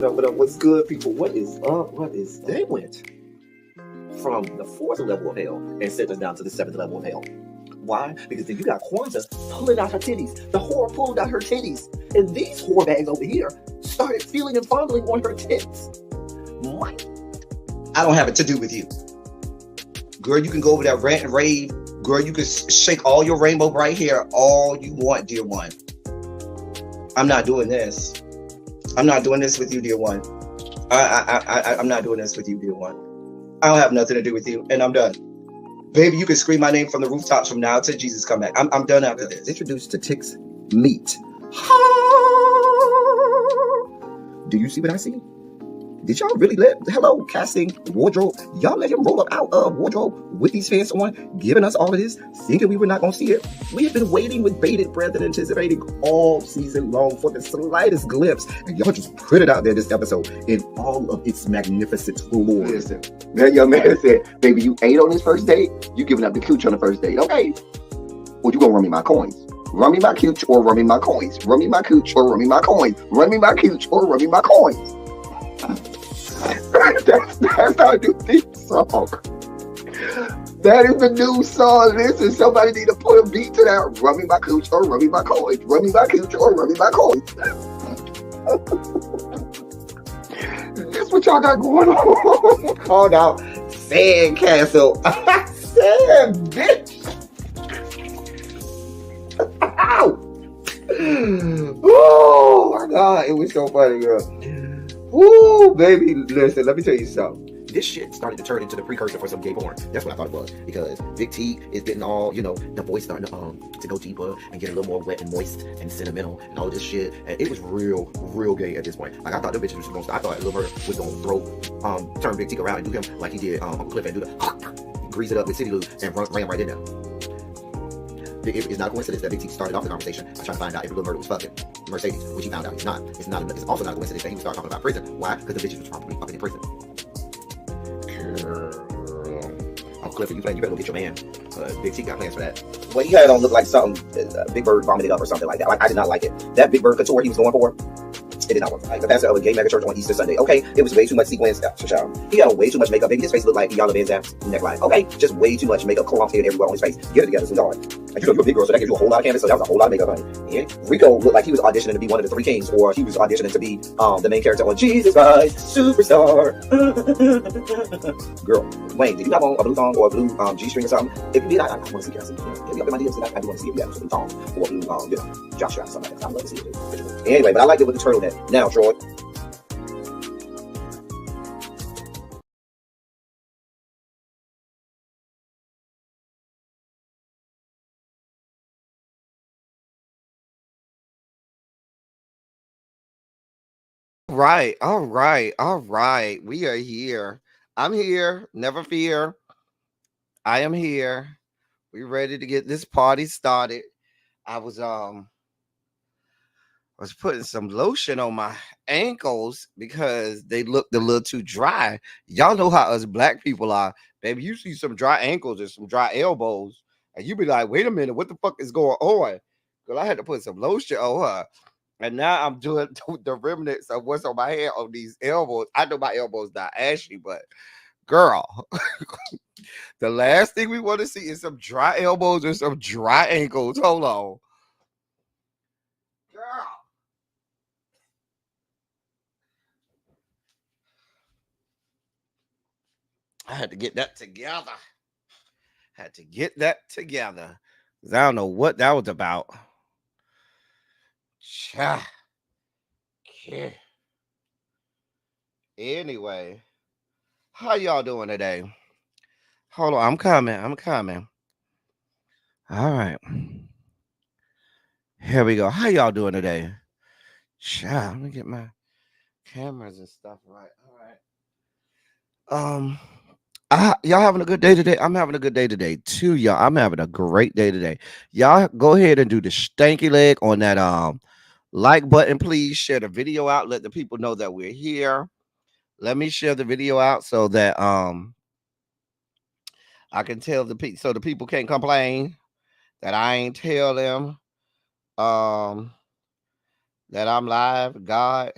What up? What's good, people? What is up? What is they went from the fourth level of hell and sent us down to the seventh level of hell. Why? Because then you got Kwanzaa pulling out her titties. The whore pulled out her titties. And these whore bags over here started feeling and fondling on her tits. Mike. I don't have it to do with you. Girl, you can go over there, rant and rave. Girl, you can shake all your rainbow bright hair all you want, dear one. I'm not doing this. I'm not doing this with you, dear one. I'm not doing this with you, dear one. I don't have nothing to do with you, and I'm done. Baby, you can scream my name from the rooftops from now till Jesus come back. I'm done after this. Introduced to Tick's Meat. Do you see what I see? Did y'all really hello, casting, wardrobe, y'all let him roll up out of wardrobe with these fans on, giving us all of this, thinking we were not going to see it? We have been waiting with bated breath and anticipating all season long for the slightest glimpse, and y'all just put it out there this episode in all of its magnificent glory. Listen, that young man said, baby, you ate on this first date, you giving up the cooch on the first date, okay? Well, you gonna run me my coins. Run me my cooch or run me my coins. Run me my cooch or run me my coins. Run me my cooch or run me my coins. That's our new theme song. That is the new song. Listen, somebody need to put a beat to that. Run me my cooch or run me my coins. Run me my cooch or run me my coins. That's what y'all got going on. Called out Sandcastle. Sand, bitch. Ow. Oh my God, it was so funny, girl. Woo, baby, listen, let me tell you something. This shit started to turn into the precursor for some gay porn. That's what I thought it was. Because Big T is getting all, the voice starting to go deeper and get a little more wet and moist and sentimental and all this shit. And it was real gay at this point. Like, I thought the bitches was going to start. I thought Lil Bird was going to turn Big T around and do him like he did Uncle Cliff and do the grease it up with City Lou and ran right in there. It's not a coincidence that Big T started off the conversation by trying to find out if Lil Murder was fucking Mercedes, which he found out he's not. It's also not a coincidence that he would start talking about prison. Why? Because the bitches was probably fucking in prison. Girl. Uncle Cliff, you better go get your man. Big T got plans for that. Well, he had it on look like something Big Bird vomited up or something like that. Like, I did not like it. That Big Bird couture he was going for, it did not work. Like the pastor of a gay mega church on Easter Sunday. Okay, it was way too much sequins. He had on way too much makeup. Baby, his face looked like Iyanla Vanzant's neckline. Okay, just way too much makeup, clumped in everywhere on his face. Get it together, sweetheart. Like, you're a big girl, so that gives you a whole lot of canvas. So that was a whole lot of makeup, honey. And Rico looked like he was auditioning to be one of the three kings, or he was auditioning to be the main character on Jesus Christ Superstar. Girl, Wayne, did you have on a blue thong or a blue G-string or something? If you did, I want to see it. Hit me up in my DMs, and I do want to see if you have a blue thong or a blue, jock strap or something like that. I'd love to see it too. Anyway, but I liked it with the turtleneck. Now, Troy. All right. We are here. I'm here. Never fear. I am here. We ready to get this party started. I was putting some lotion on my ankles because they looked a little too dry. Y'all know how us black people are. Baby, you see some dry ankles and some dry elbows, and you be like, wait a minute, what the fuck is going on? Because I had to put some lotion on her. And now I'm doing the remnants of what's on my head on these elbows. I know my elbows not ashy, but girl, the last thing we want to see is some dry elbows or some dry ankles. Hold on. Girl. I had to get that together. I don't know what that was about. Anyway, how y'all doing today? Hold on, I'm coming. All right. Here we go. How y'all doing today? Let me get my cameras and stuff right. All right. Y'all having a good day today? I'm having a good day today too, y'all. I'm having a great day today. Y'all go ahead and do the stanky leg on that like button, please. Share the video out. Let the people know that we're here. Let me share the video out so that I can tell the people, so the people can't complain that I ain't tell them that I'm live. God,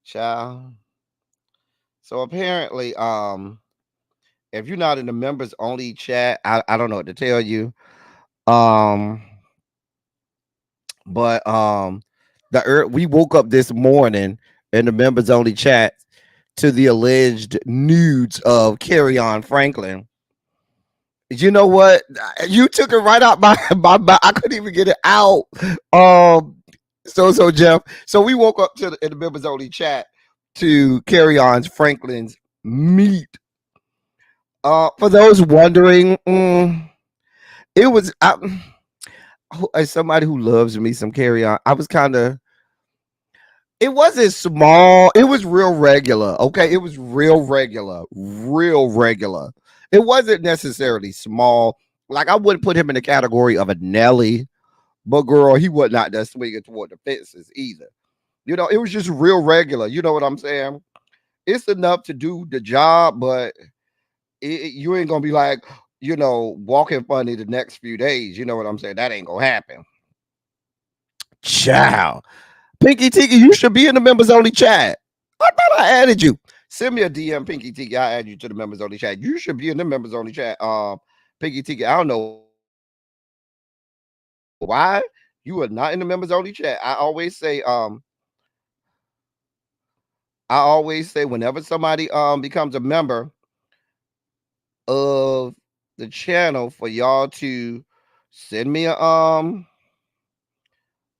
Child. So apparently, if you're not in the members only chat, I don't know what to tell you. Um, but we woke up this morning in the members only chat to the alleged nudes of Carry On Franklin. You know what? You took it right out my I couldn't even get it out. So Jeff. So we woke up to in the members only chat to Carry On's Franklin's meet. For those wondering, it was as somebody who loves me some Carry On. I was kind of. It wasn't small. It was real regular. Okay, it was real regular, real regular. It wasn't necessarily small. Like I wouldn't put him in the category of a Nelly, but girl, he was not that swinging toward the fences either. You know, it was just real regular. You know what I'm saying? It's enough to do the job, but you ain't gonna be like, walking funny the next few days. You know what I'm saying? That ain't gonna happen. Ciao. Pinky Tiki, you should be in the members only chat. I thought I added you. Send me a DM, Pinky Tiki. I add you to the members only chat. You should be in the members only chat. Pinky Tiki, I don't know why you are not in the members only chat. I always say whenever somebody becomes a member of the channel, for y'all to send me a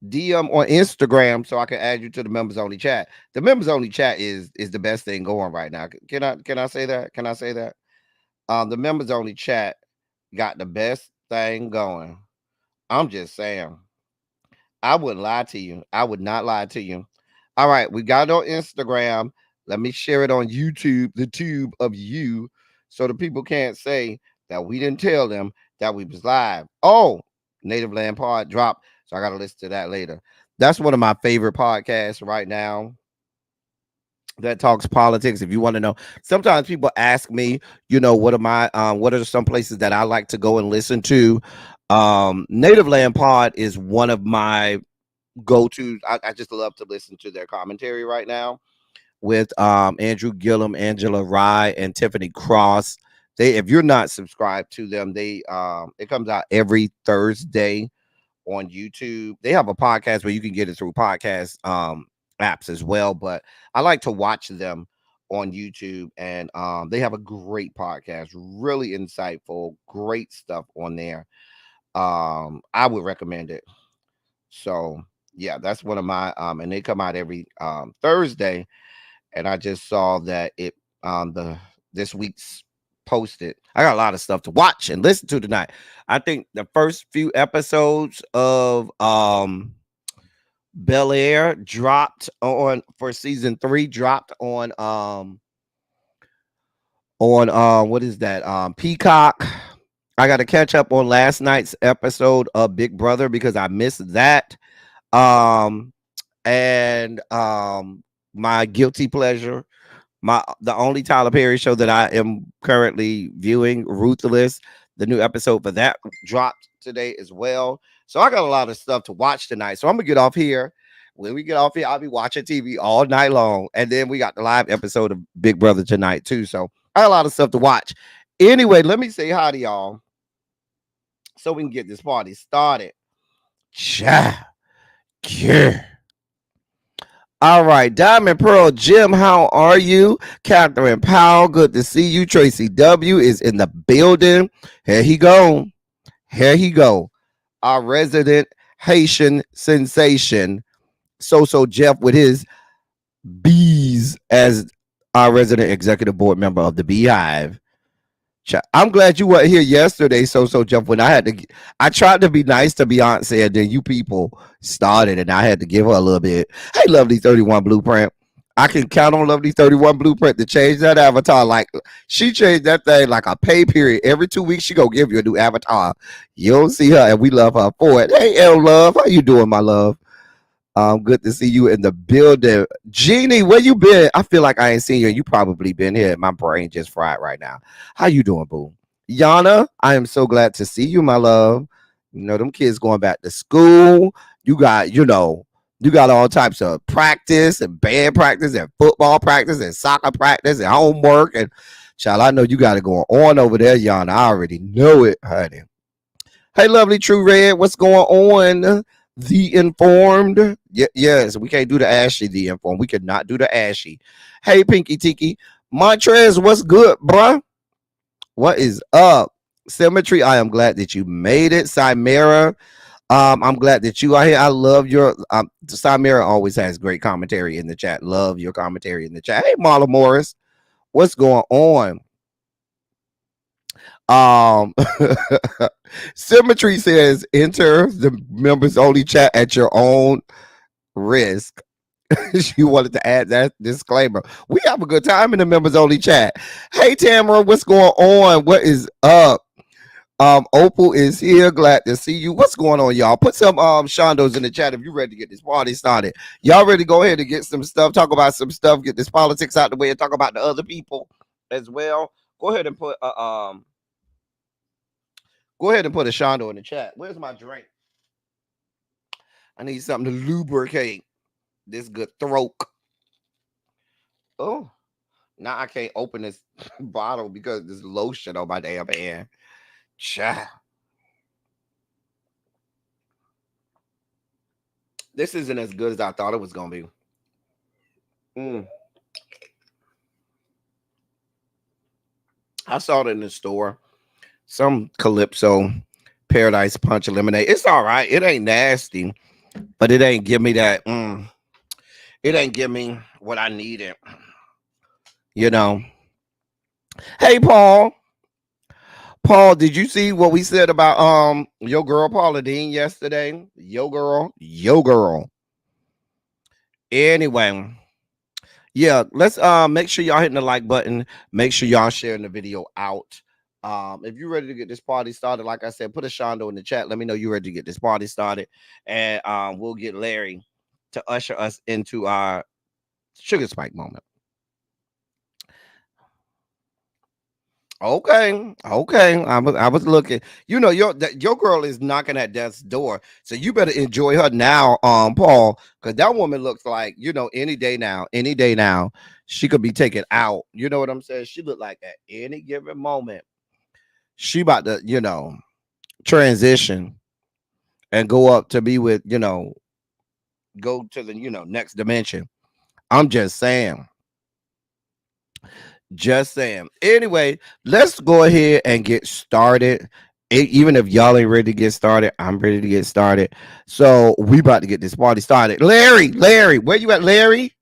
DM on Instagram so I can add you to the members only chat. The members only chat is the best thing going right now. Can I say that? Can I say that? The members only chat got the best thing going. I'm just saying. I wouldn't lie to you. I would not lie to you. All right, we got it on Instagram. Let me share it on YouTube, the tube of you, so the people can't say that we didn't tell them that we was live. Oh, Native Land Pod dropped, so I got to listen to that later. That's one of my favorite podcasts right now that talks politics. If you want to know, sometimes people ask me, what are some places that I like to go and listen to? Native Land Pod is one of my go-tos. I just love to listen to their commentary right now with Andrew Gillum, Angela Rye, and Tiffany Cross. If you're not subscribed to them, it comes out every Thursday on YouTube. They have a podcast where you can get it through podcast apps as well, but I like to watch them on YouTube, and they have a great podcast, really insightful, great stuff on there. I would recommend it. So yeah, that's one of my and they come out every Thursday, and I just saw that this week's posted. I got a lot of stuff to watch and listen to tonight. I think the first few episodes of Bel Air dropped on for season 3, dropped on what is that? Peacock. I got to catch up on last night's episode of Big Brother because I missed that. And my guilty pleasure, the only Tyler Perry show that I am currently viewing, Ruthless. The new episode for that dropped today as well. So I got a lot of stuff to watch tonight. So I'm gonna get off here. When we get off here, I'll be watching TV all night long. And then we got the live episode of Big Brother tonight too. So I got a lot of stuff to watch. Anyway, let me say hi to y'all so we can get this party started. Yeah. All right, Diamond Pearl Jim, how are you? Catherine Powell, good to see you. Tracy W is in the building. Here he go. Here he go. Our resident Haitian sensation, So Jeff, with his bees as our resident executive board member of the Beehive. I'm glad you weren't here yesterday, So Jeff. When I tried to be nice to Beyonce, and then you people started, and I had to give her a little bit. Hey, Lovely 31 Blueprint. I can count on Lovely 31 Blueprint to change that avatar. Like she changed that thing like a pay period. Every 2 weeks, she gonna give you a new avatar. You don't see her, and we love her for it. Hey, L Love, how you doing, my love? Good to see you in the building. Jeannie, where you been? I feel like I ain't seen you. You probably been here. My brain just fried right now. How you doing, boo? Yana, I am so glad to see you, my love. You know, them kids going back to school. You got, You got all types of practice and band practice and football practice and soccer practice and homework. And child, I know you got it going on over there, Yana. I already know it, honey. Hey, lovely True Red, what's going on? The Informed. Yes, we can't do the Ashy, the Informed. We could not do the Ashy. Hey, Pinky Tiki. Montrez, what's good, bruh? What is up? Symmetry, I am glad that you made it. Chimera, I'm glad that you are here. I love your Chimera always has great commentary in the chat. Love your commentary in the chat. Hey, Marla Morris, what's going on? Symmetry says enter the members only chat at your own risk. She wanted to add that disclaimer. We have a good time in the members only chat. Hey Tamara, what's going on? What is up? Opal is here. Glad to see you. What's going on, y'all? Put some shondos in the chat if you're ready to get this party started. Y'all ready to go ahead and get some stuff, talk about some stuff, get this politics out the way, and talk about the other people as well. Go ahead and put a shondo in the chat. Where's my drink? I need something to lubricate this good throat. Oh, now I can't open this bottle because there's lotion on my damn hand. Child. This isn't as good as I thought it was gonna be. I saw it in the store. Some Calypso Paradise Punch lemonade. It's all right. It ain't nasty, but it ain't give me that. It ain't give me what I needed. You know. Hey, Paul. Paul, did you see what we said about your girl Paula Dean yesterday? Yo girl. Anyway, yeah, let's make sure y'all hitting the like button. Make sure y'all sharing the video out. If you're ready to get this party started, like I said, put a shondo in the chat. Let me know you're ready to get this party started, and we'll get Larry to usher us into our sugar spike moment. Okay. I was looking. You know, your girl is knocking at death's door, so you better enjoy her now, Paul, because that woman looks like, you know, any day now, she could be taken out. You know what I'm saying? She look like at any given moment, she about to, you know, transition and go up to be with, you know, go to the, you know, next dimension. I'm just saying. Anyway, let's go ahead and get started. Even if y'all ain't ready to get started, I'm ready to get started. So we about to get this party started. Larry, where you at, Larry?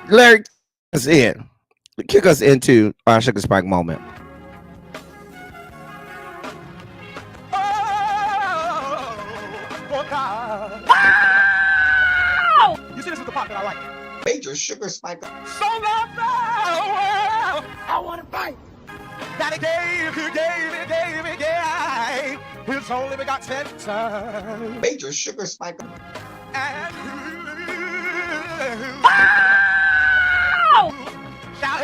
Larry, kick us into our sugar spike moment. You see, this is the part that I like. Major sugar spike. So loved the world, I want to fight. That he gave his only begotten son. Major sugar spike. And shall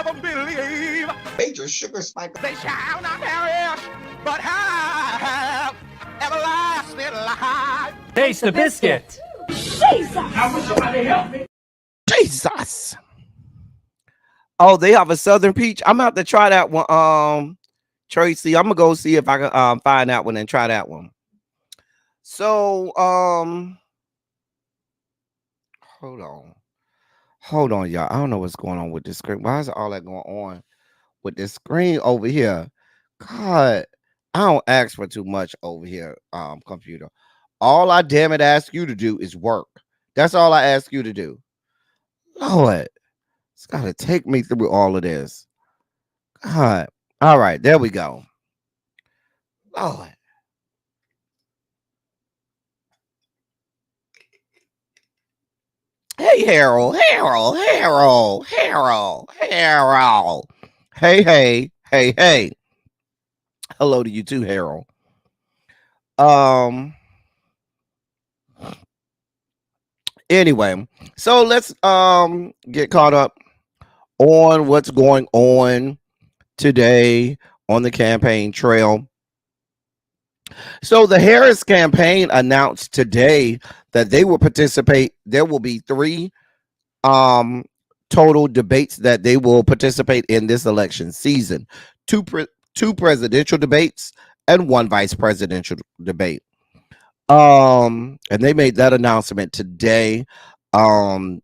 ever believe. Major sugar spike. They shall not perish, but have everlasting life. Taste the biscuit. Jesus! I wish somebody help me. Jesus. Oh, they have a Southern Peach. I'm gonna have to try that one. Tracy, I'm gonna go see if I can find that one and try that one. So hold on, y'all. I don't know what's going on with this screen. Why is all that going on with this screen over here? God, I don't ask for too much over here, computer. All I damn it ask you to do is work. That's all I ask you to do. Lord, it's gotta take me through all of this. God. All right, there we go. Lord. Hey, Harold. Hey. Hello to you too, Harold. Anyway, so let's get caught up on what's going on today on the campaign trail. So the Harris campaign announced today that they will participate. There will be three um total debates that they will participate in this election season. Two two presidential debates and one vice presidential debate. And they made that announcement today. Um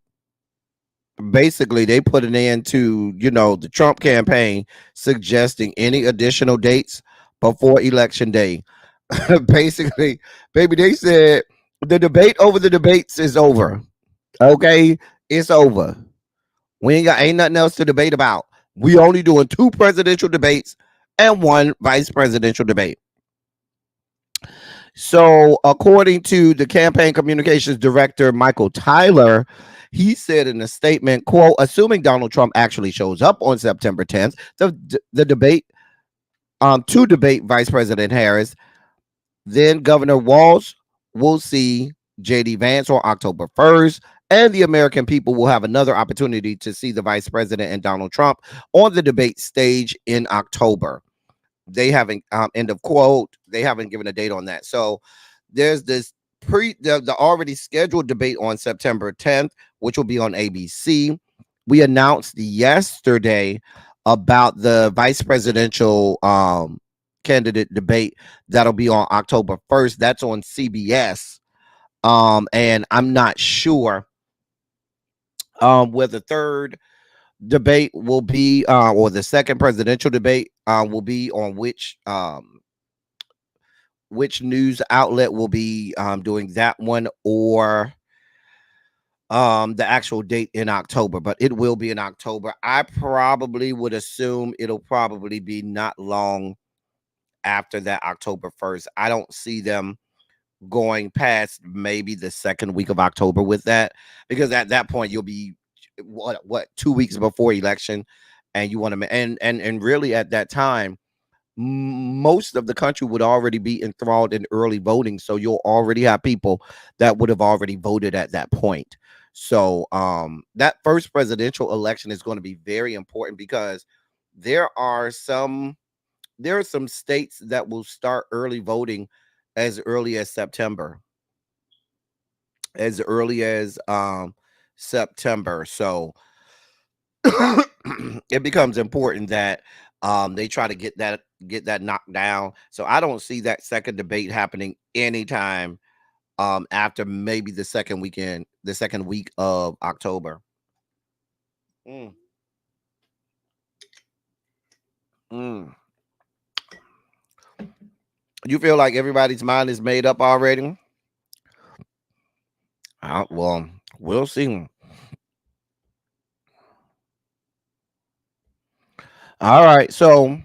Basically they put an end to, the Trump campaign suggesting any additional dates before election day. Basically, baby, they said the debate over the debates is over. Okay, it's over. We ain't nothing else to debate about. We only doing two presidential debates and one vice presidential debate. So, according to the campaign communications director Michael Tyler, he said in a statement, "quote Assuming Donald Trump actually shows up on September 10th, the debate to debate Vice President Harris, then Governor Walz will see JD Vance on October 1st, and the American people will have another opportunity to see the Vice President and Donald Trump on the debate stage in October." They haven't, end of quote. They haven't given a date on that. So there's this the already scheduled debate on September 10th, which will be on ABC. We announced yesterday about the vice presidential candidate debate that'll be on October 1st. That's on CBS. And I'm not sure where the third debate will be, or the second presidential debate will be on which news outlet will be doing that one, or the actual date in October. But it will be in October. I probably would assume it'll probably be not long after that October 1st. I don't see them going past maybe the second week of October with that, because at that point you'll be what 2 weeks before election, and you want to and really at that time most of the country would already be enthralled in early voting, so you'll already have people that would have already voted at that point. So that first presidential election is going to be very important, because there are some states that will start early voting as early as September. As early as September. So it becomes important that they try to get that knocked down. So I don't see that second debate happening anytime after maybe the second week of October. Mm, mm. You feel like everybody's mind is made up already? Well, we'll see. All right, so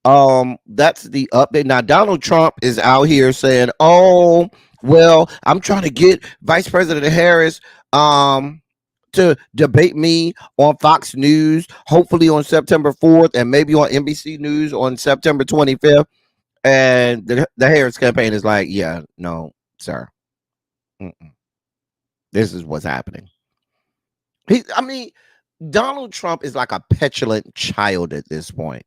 that's the update. Now Donald Trump is out here saying, "Oh, well, I'm trying to get Vice President Harris to debate me on Fox News, hopefully on September 4th, and maybe on NBC News on September 25th." And the Harris campaign is like, "Yeah, no, sir. Mm-mm. This is what's happening." I mean, Donald Trump is like a petulant child at this point,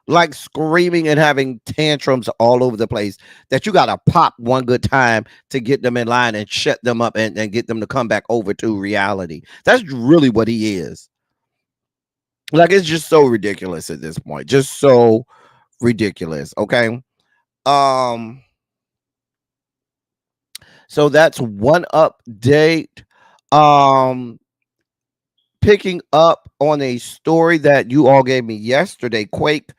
like screaming and having tantrums all over the place, that you got to pop one good time to get them in line and shut them up, and get them to come back over to reality. That's really what he is. Like, it's just so ridiculous at this point. Just so ridiculous. Okay. Um, so that's one update. Um, Picking up on a story that you all gave me yesterday, Quake.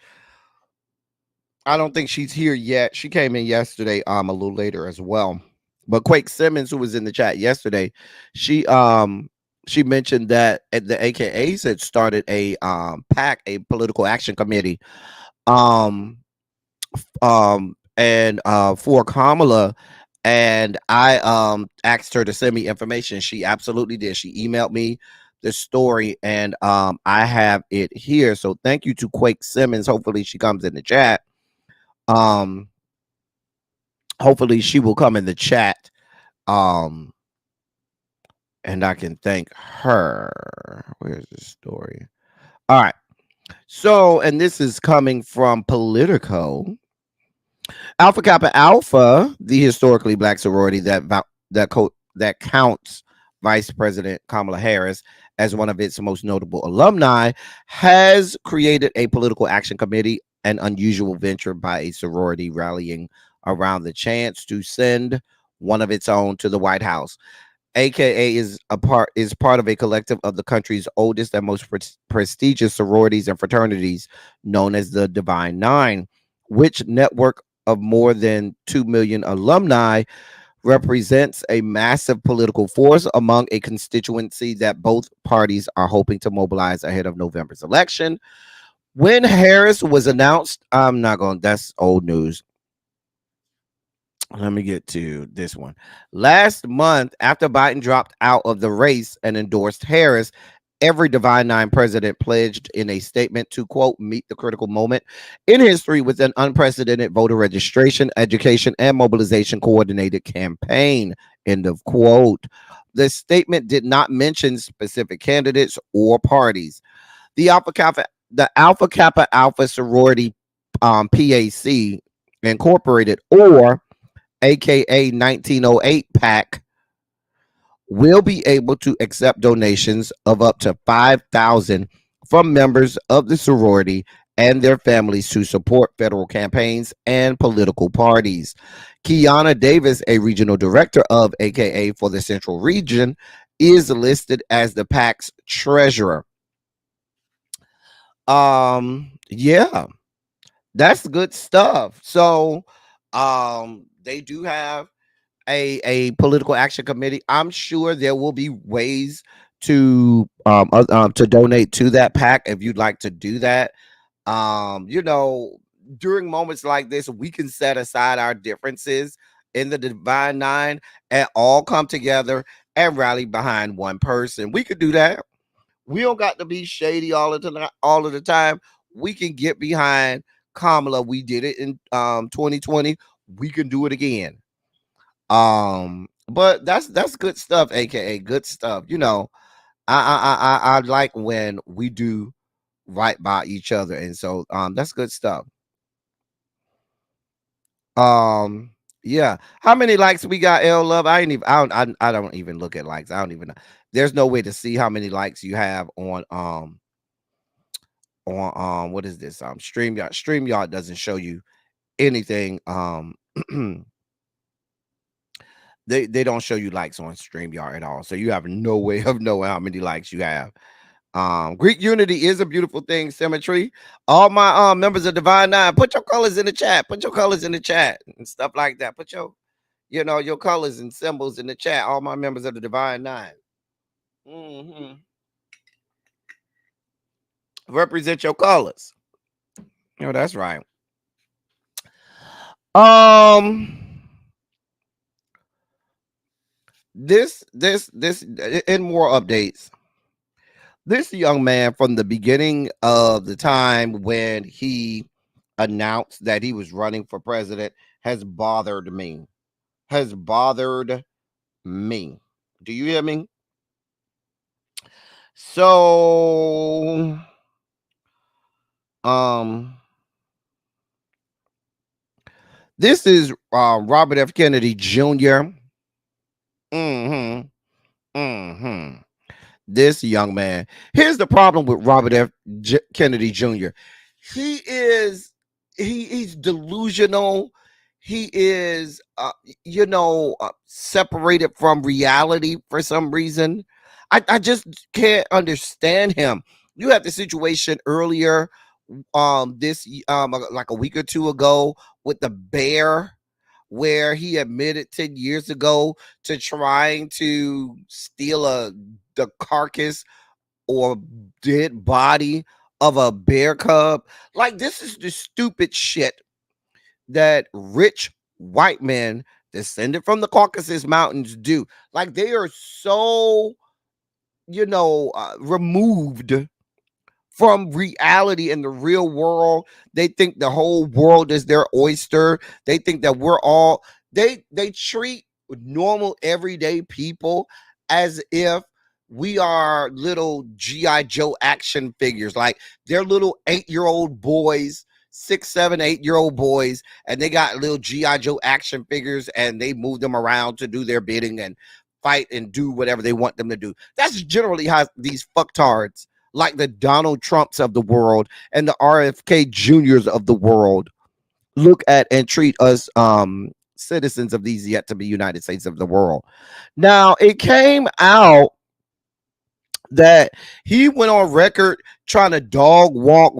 I don't think she's here yet. She came in yesterday, a little later as well. But Quake Simmons, who was in the chat yesterday, she mentioned that at the AKAs had started a PAC, a political action committee, and for Kamala. And I asked her to send me information. She absolutely did. She emailed me the story, and I have it here. So thank you to Quake Simmons. Hopefully she comes in the chat. Hopefully she will come in the chat, and I can thank her. Where's the story? All right. So, and this is coming from Politico. Alpha Kappa Alpha, the historically black sorority that counts Vice President Kamala Harris as one of its most notable alumni, has created a political action committee, an unusual venture by a sorority rallying around the chance to send one of its own to the White House. AKA is part of a collective of the country's oldest and most prestigious sororities and fraternities, known as the Divine Nine, which network of more than 2 million alumni represents a massive political force among a constituency that both parties are hoping to mobilize ahead of November's election. When Harris was announced, I'm not going, that's old news. Let me get to this one. Last month, after Biden dropped out of the race and endorsed Harris, every Divine Nine president pledged in a statement to, quote, meet the critical moment in history with an unprecedented voter registration, education, and mobilization coordinated campaign, end of quote. The statement did not mention specific candidates or parties. The Alpha Kappa Alpha sorority PAC Incorporated, or aka 1908 PAC, will be able to accept donations of up to 5,000 from members of the sorority and their families to support federal campaigns and political parties. Kiana Davis, a regional director of AKA for the Central Region, is listed as the PAC's treasurer. Yeah, that's good stuff. So they do have a political action committee. I'm sure there will be ways to donate to that PAC if you'd like to do that. You know, during moments like this, we can set aside our differences in the Divine Nine and all come together and rally behind one person. We could do that. We don't got to be shady all of the time. We can get behind Kamala. We did it in 2020. We can do it again. But that's good stuff, aka good stuff. You know, I like when we do right by each other, and so that's good stuff. Yeah. How many likes we got, L Love? I ain't even I don't even look at likes. I don't even know. There's no way to see how many likes you have on what is this? StreamYard. StreamYard doesn't show you anything. They don't show you likes on StreamYard at all. So you have no way of knowing how many likes you have. Greek unity is a beautiful thing. Symmetry. All my members of Divine Nine, put your colors in the chat. Put your colors in the chat and stuff like that. Put your, you know, your colors and symbols in the chat. All my members of the Divine Nine. Represent your colors. You know, that's right. This in more updates. This young man, from the beginning of the time when he announced that he was running for president, has bothered me. Has bothered me. Do you hear me? So, this is Robert F. Kennedy Jr. This young man. Here's the problem with Robert F. Kennedy Jr. He's delusional. He is separated from reality for some reason. I just can't understand him. You had the situation earlier like a week or two ago with the bear, where he admitted 10 years ago to trying to steal the carcass or dead body of a bear cub. Like, this is the stupid shit that rich white men descended from the Caucasus Mountains do. Like, they are so, removed from reality in the real world. They think the whole world is their oyster. They think that we're all, they treat normal everyday people as if we are little G.I. Joe action figures. Like, they're little 8-year-old boys 6, 7, 8-year-old boys, and they got little G.I. Joe action figures, and they move them around to do their bidding and fight and do whatever they want them to do. That's generally how these fucktards, like the Donald Trumps of the world and the RFK Juniors of the world, look at and treat us citizens of these yet to be United States of the world. Now, it came out that he went on record trying to dog walk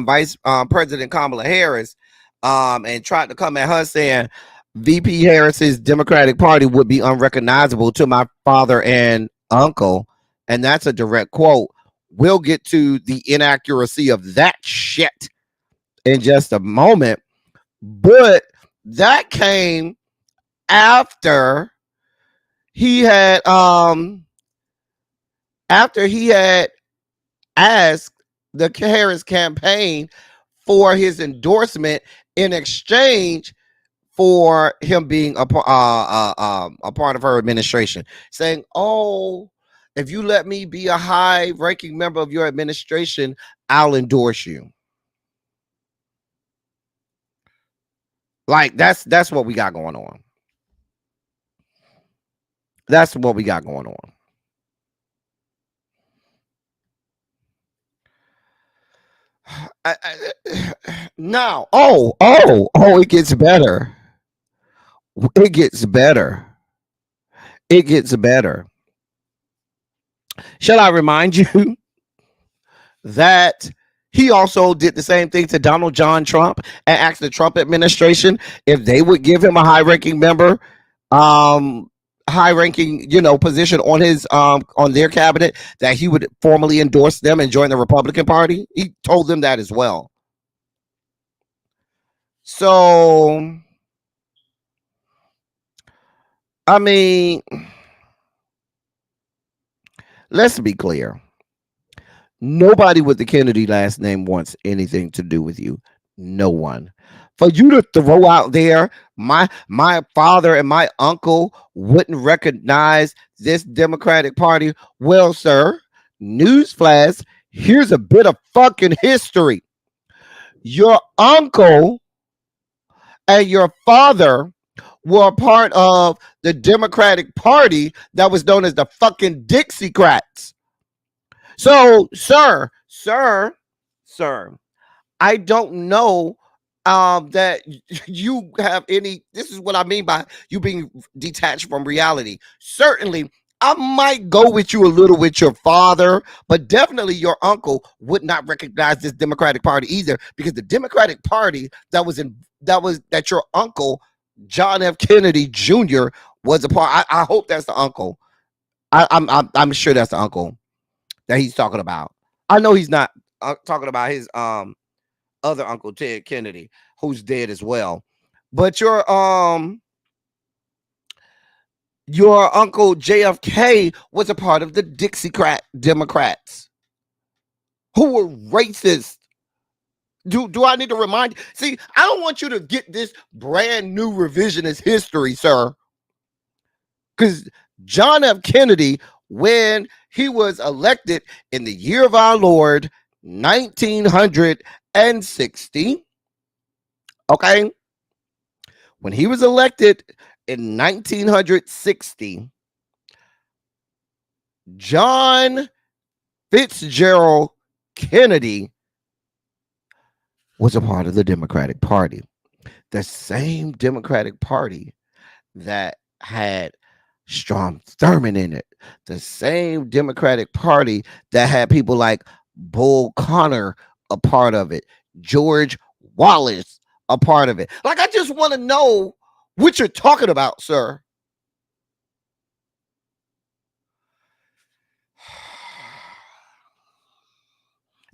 Vice President Kamala Harris, and tried to come at her saying VP Harris's Democratic Party would be unrecognizable to my father and uncle, and that's a direct quote. We'll get to the inaccuracy of that shit in just a moment, but that came after he had asked the Harris campaign for his endorsement in exchange for him being a part of her administration, saying, "Oh, if you let me be a high-ranking member of your administration, I'll endorse you." Like that's what we got going on. That's what we got going on. Now, it gets better. It gets better. It gets better. Shall I remind you that he also did the same thing to Donald John Trump and asked the Trump administration if they would give him a high-ranking member, high-ranking, position on his on their cabinet, that he would formally endorse them and join the Republican Party. He told them that as well. So, I mean, let's be clear. Nobody with the Kennedy last name wants anything to do with you. No one. For you to throw out there, my father and my uncle wouldn't recognize this Democratic Party. Well, sir, newsflash, here's a bit of fucking history. Your uncle and your father were part of the Democratic Party that was known as the fucking Dixiecrats. So, sir, I don't know that you have any. This is what I mean by you being detached from reality. Certainly, I might go with you a little with your father, but definitely your uncle would not recognize this Democratic Party either, because the Democratic Party that your uncle John F. Kennedy Jr. was a part. I hope that's the uncle. I'm sure that's the uncle that he's talking about. I know he's not talking about his other uncle Ted Kennedy, who's dead as well. But your uncle JFK was a part of the Dixiecrat Democrats, who were racist. Do I need to remind you? See, I don't want you to get this brand new revisionist history, sir. Because John F. Kennedy, when he was elected in the year of our Lord, 1960, okay? When he was elected in 1960, John Fitzgerald Kennedy was a part of the Democratic Party. The same Democratic Party that had Strom Thurmond in it. The same Democratic Party that had people like Bull Connor a part of it. George Wallace a part of it. Like, I just want to know what you're talking about, sir.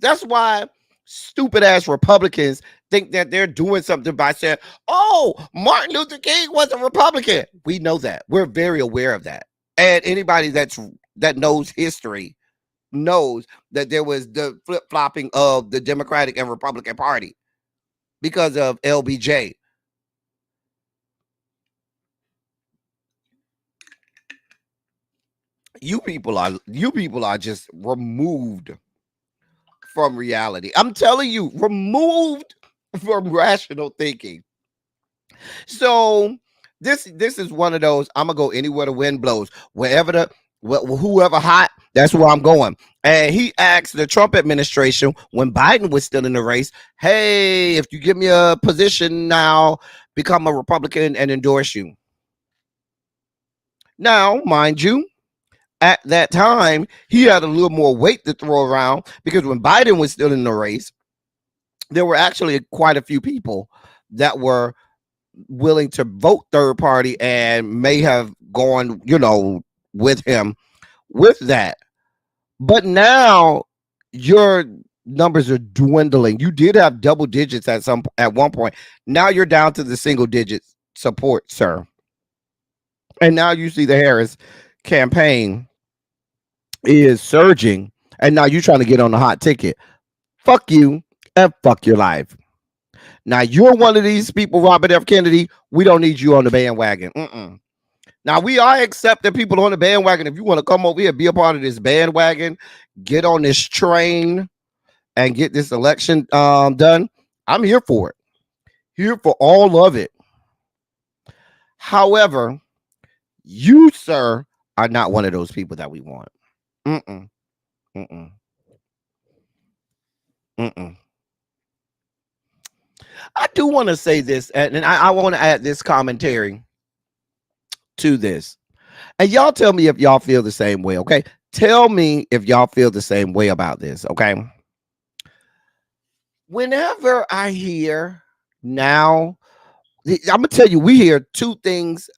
That's why stupid ass Republicans think that they're doing something by saying, "Oh, Martin Luther King was a Republican." We know that. We're very aware of that. And anybody that knows history knows that there was the flip-flopping of the Democratic and Republican Party because of LBJ. You people are just removed from reality. I'm telling you, removed from rational thinking. So this is one of those. I'm gonna go anywhere the wind blows, wherever whoever hot, that's where I'm going. And he asked the Trump administration when Biden was still in the race, "Hey, if you give me a position now, become a Republican and endorse you." Now, mind you, at that time, he had a little more weight to throw around because when Biden was still in the race, there were actually quite a few people that were willing to vote third party and may have gone, with him with that. But now your numbers are dwindling. You did have double digits at one point. Now you're down to the single digit support, sir. And now you see the Harris campaign is surging, and now you're trying to get on the hot ticket. Fuck you and fuck your life. Now you're one of these people, Robert F. Kennedy. We don't need you on the bandwagon. Now we are accepting people on the bandwagon. If you want to come over here, be a part of this bandwagon, get on this train, and get this election done, I'm here for it. Here for all of it. However, you, sir, are not one of those people that we want. Mm-mm. Mm-mm. Mm-mm. I do want to say this, and I want to add this commentary to this. And y'all tell me if y'all feel the same way, okay? Tell me if y'all feel the same way about this, okay? Whenever I hear now, I'm going to tell you, we hear two things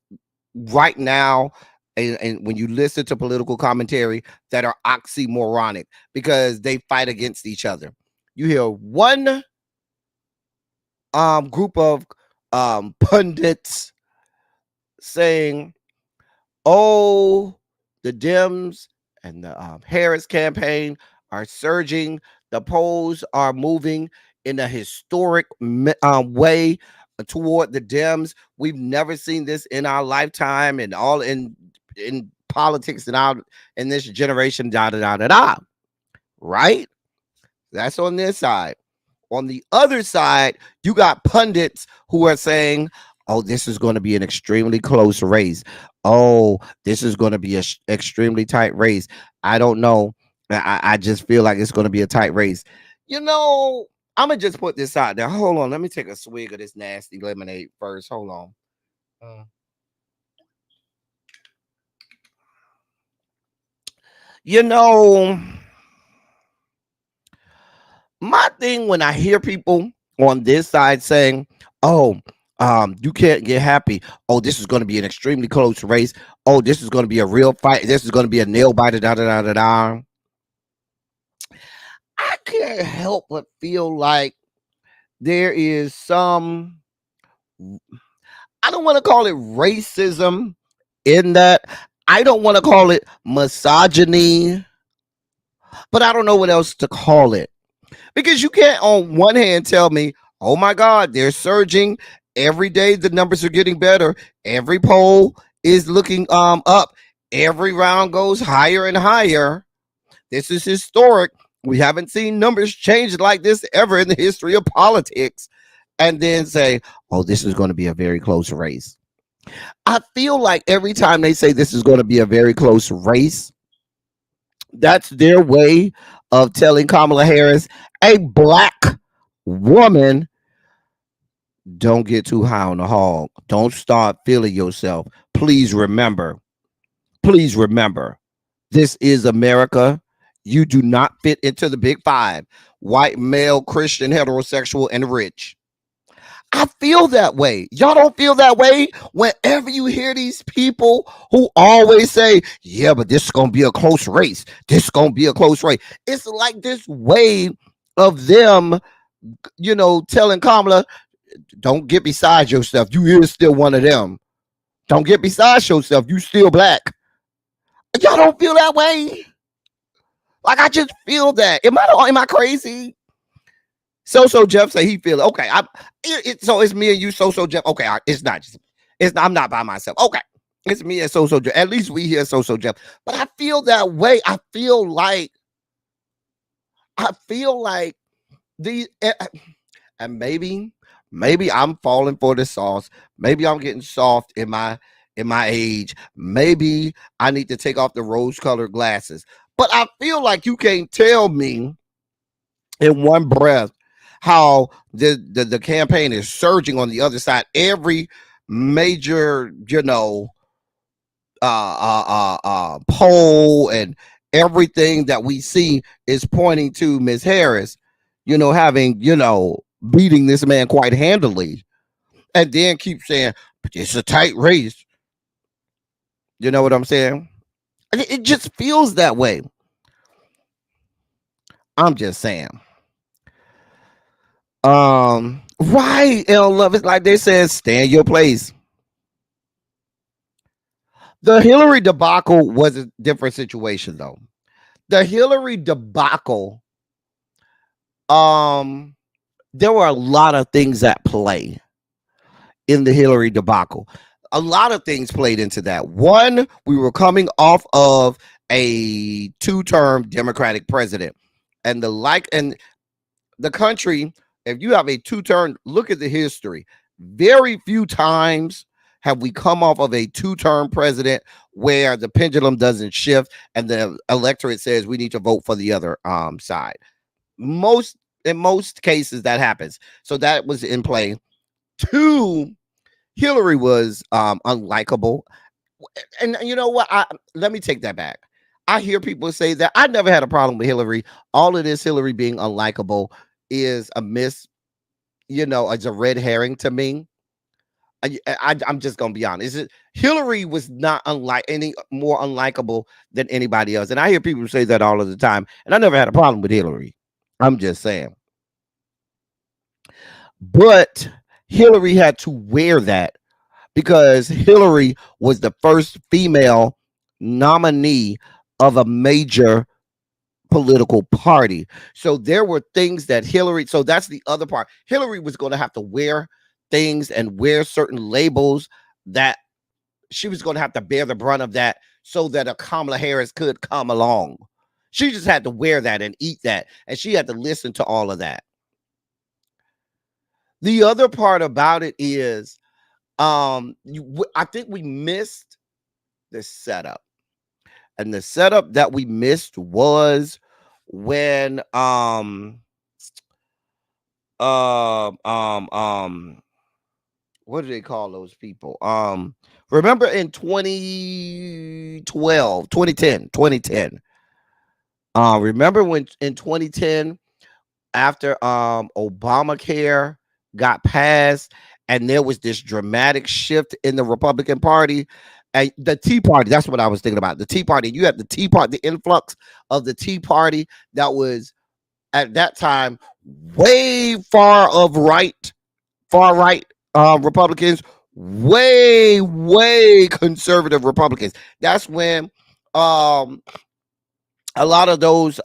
right now, and when you listen to political commentary, that are oxymoronic because they fight against each other. You hear one group of pundits saying, "Oh, the Dems and the Harris campaign are surging. The polls are moving in a historic way toward the Dems. We've never seen this in our lifetime, and all in politics and out in this generation." Da da da da da. Right? That's on this side. On the other side, you got pundits who are saying, "Oh, this is going to be an extremely close race. Oh, this is going to be an extremely tight race. I don't know. I just feel like it's going to be a tight race." I'm going to just put this out there. Hold on. Let me take a swig of this nasty lemonade first. Hold on. My thing when I hear people on this side saying, "Oh, you can't get happy. Oh, this is going to be an extremely close race. Oh, this is going to be a real fight. This is going to be a nail biter, da da da da da." I can't help but feel like there is some, I don't want to call it racism in that. I don't want to call it misogyny, but I don't know what else to call it. Because you can't on one hand tell me, "Oh my God, they're surging. Every day the numbers are getting better. Every poll is looking up. Every round goes higher and higher. This is historic. We haven't seen numbers change like this ever in the history of politics." And then say, "Oh, this is going to be a very close race." I feel like every time they say this is going to be a very close race, that's their way of telling Kamala Harris, a black woman, don't get too high on the hog. Don't start feeling yourself. Please remember, this is America. You do not fit into the big five: white, male, Christian, heterosexual, and rich. I feel that way. Y'all don't feel that way whenever you hear these people who always say, "Yeah, but this is going to be a close race. This is going to be a close race." It's like this way of them, telling Kamala, "Don't get beside yourself. You is still one of them. Don't get beside yourself. You still black." Y'all don't feel that way? Like, I just feel that. Am I crazy? So Jeff say he feel it. Okay. So it's me and you, so Jeff. Okay, I'm not by myself. Okay. It's me and so Jeff. At least we hear so Jeff. But I feel that way. I feel like these, and maybe Maybe I'm falling for the sauce. Maybe I'm getting soft in my age. Maybe I need to take off the rose-colored glasses. But I feel like you can't tell me in one breath how the campaign is surging on the other side. Every major, poll and everything that we see is pointing to Ms. Harris, having, beating this man quite handily, and then keep saying, but it's a tight race. You know what I'm saying? It just feels that way. I'm just saying. Right, L Love. It's like they said, stay in your place. The Hillary debacle was a different situation, though. The Hillary debacle, there were a lot of things at play in the Hillary debacle. A lot of things played into that. One, we were coming off of a two-term Democratic president, and the country, if you have a two-term, look at the history. Very few times have we come off of a two-term president where the pendulum doesn't shift and the electorate says we need to vote for the other side. In most cases that happens. So that was in play. Two, Hillary was unlikable. And you know what? Let me take that back. I hear people say that. I never had a problem with Hillary. All of this Hillary being unlikable is a it's a red herring to me. I'm just gonna be honest. Hillary was not any more unlikable than anybody else, and I hear people say that all of the time. And I never had a problem with Hillary. I'm just saying, but Hillary had to wear that because Hillary was the first female nominee of a major political party. So there were things that so that's the other part. Hillary was going to have to wear things and wear certain labels that she was going to have to bear the brunt of that so that a Kamala Harris could come along. She just had to wear that and eat that. And she had to listen to all of that. The other part about it is, I think we missed the setup. And the setup that we missed was when what do they call those people? Remember in 2010. Remember when in 2010, after Obamacare got passed and there was this dramatic shift in the Republican Party, and the Tea Party, that's what I was thinking about. The Tea Party. You had the Tea Party, the influx of the Tea Party that was at that time way far right Republicans, way conservative Republicans. That's when a lot of those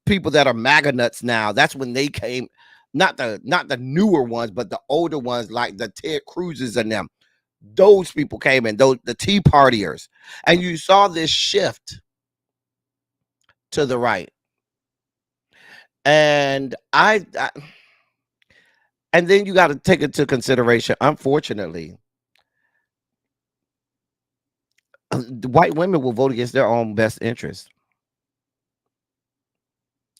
people that are MAGA nuts now, that's when they came, not the newer ones, but the older ones like the Ted Cruz's and them. Those people came in, the Tea Partiers, and you saw this shift to the right. And and then you got to take into consideration, unfortunately, the white women will vote against their own best interest.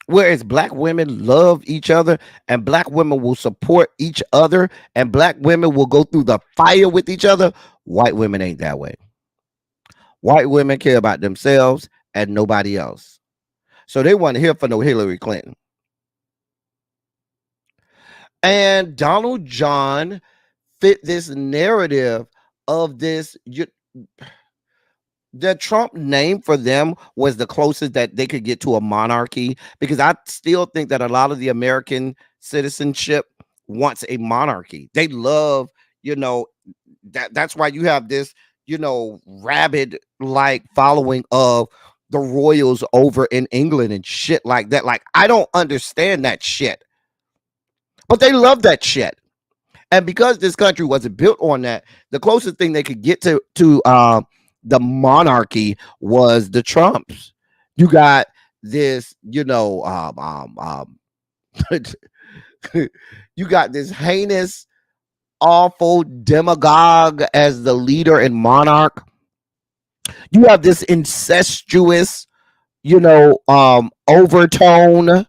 Whereas black women love each other and black women will support each other and black women will go through the fire with each other, white women ain't that way. White women care about themselves and nobody else. So they weren't here for no Hillary Clinton. And Donald John fit this narrative of this. The Trump name for them was the closest that they could get to a monarchy, because I still think that a lot of the American citizenship wants a monarchy. They love, that's why you have this, rabid like following of the royals over in England and shit like that. Like, I don't understand that shit, but they love that shit. And because this country wasn't built on that, the closest thing they could get to the monarchy was the Trumps. You got this, You got this heinous, awful demagogue as the leader and monarch. You have this incestuous, overtone.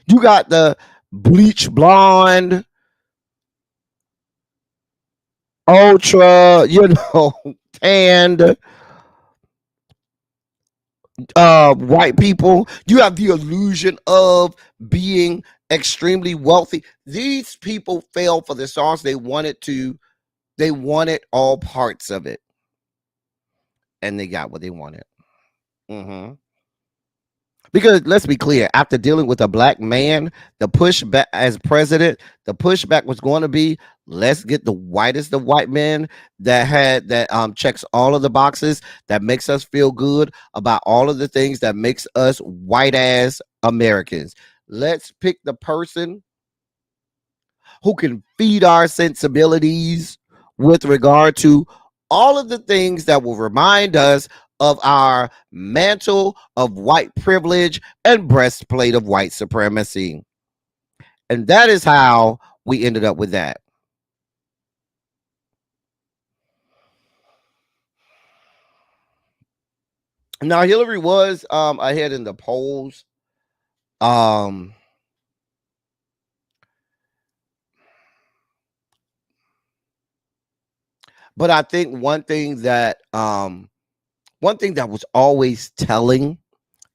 You got the bleach blonde, ultra, tanned white people. You have the illusion of being extremely wealthy. These people fell for the songs. They wanted all parts of it, and they got what they wanted. Because let's be clear, after dealing with a black man, the pushback as president, the pushback was going to be, let's get the whitest of white men that checks all of the boxes, that makes us feel good about all of the things that makes us white ass Americans. Let's pick the person who can feed our sensibilities with regard to all of the things that will remind us of our mantle of white privilege and breastplate of white supremacy. And that is how we ended up with that. Now, Hillary was ahead in the polls. But I think one thing that was always telling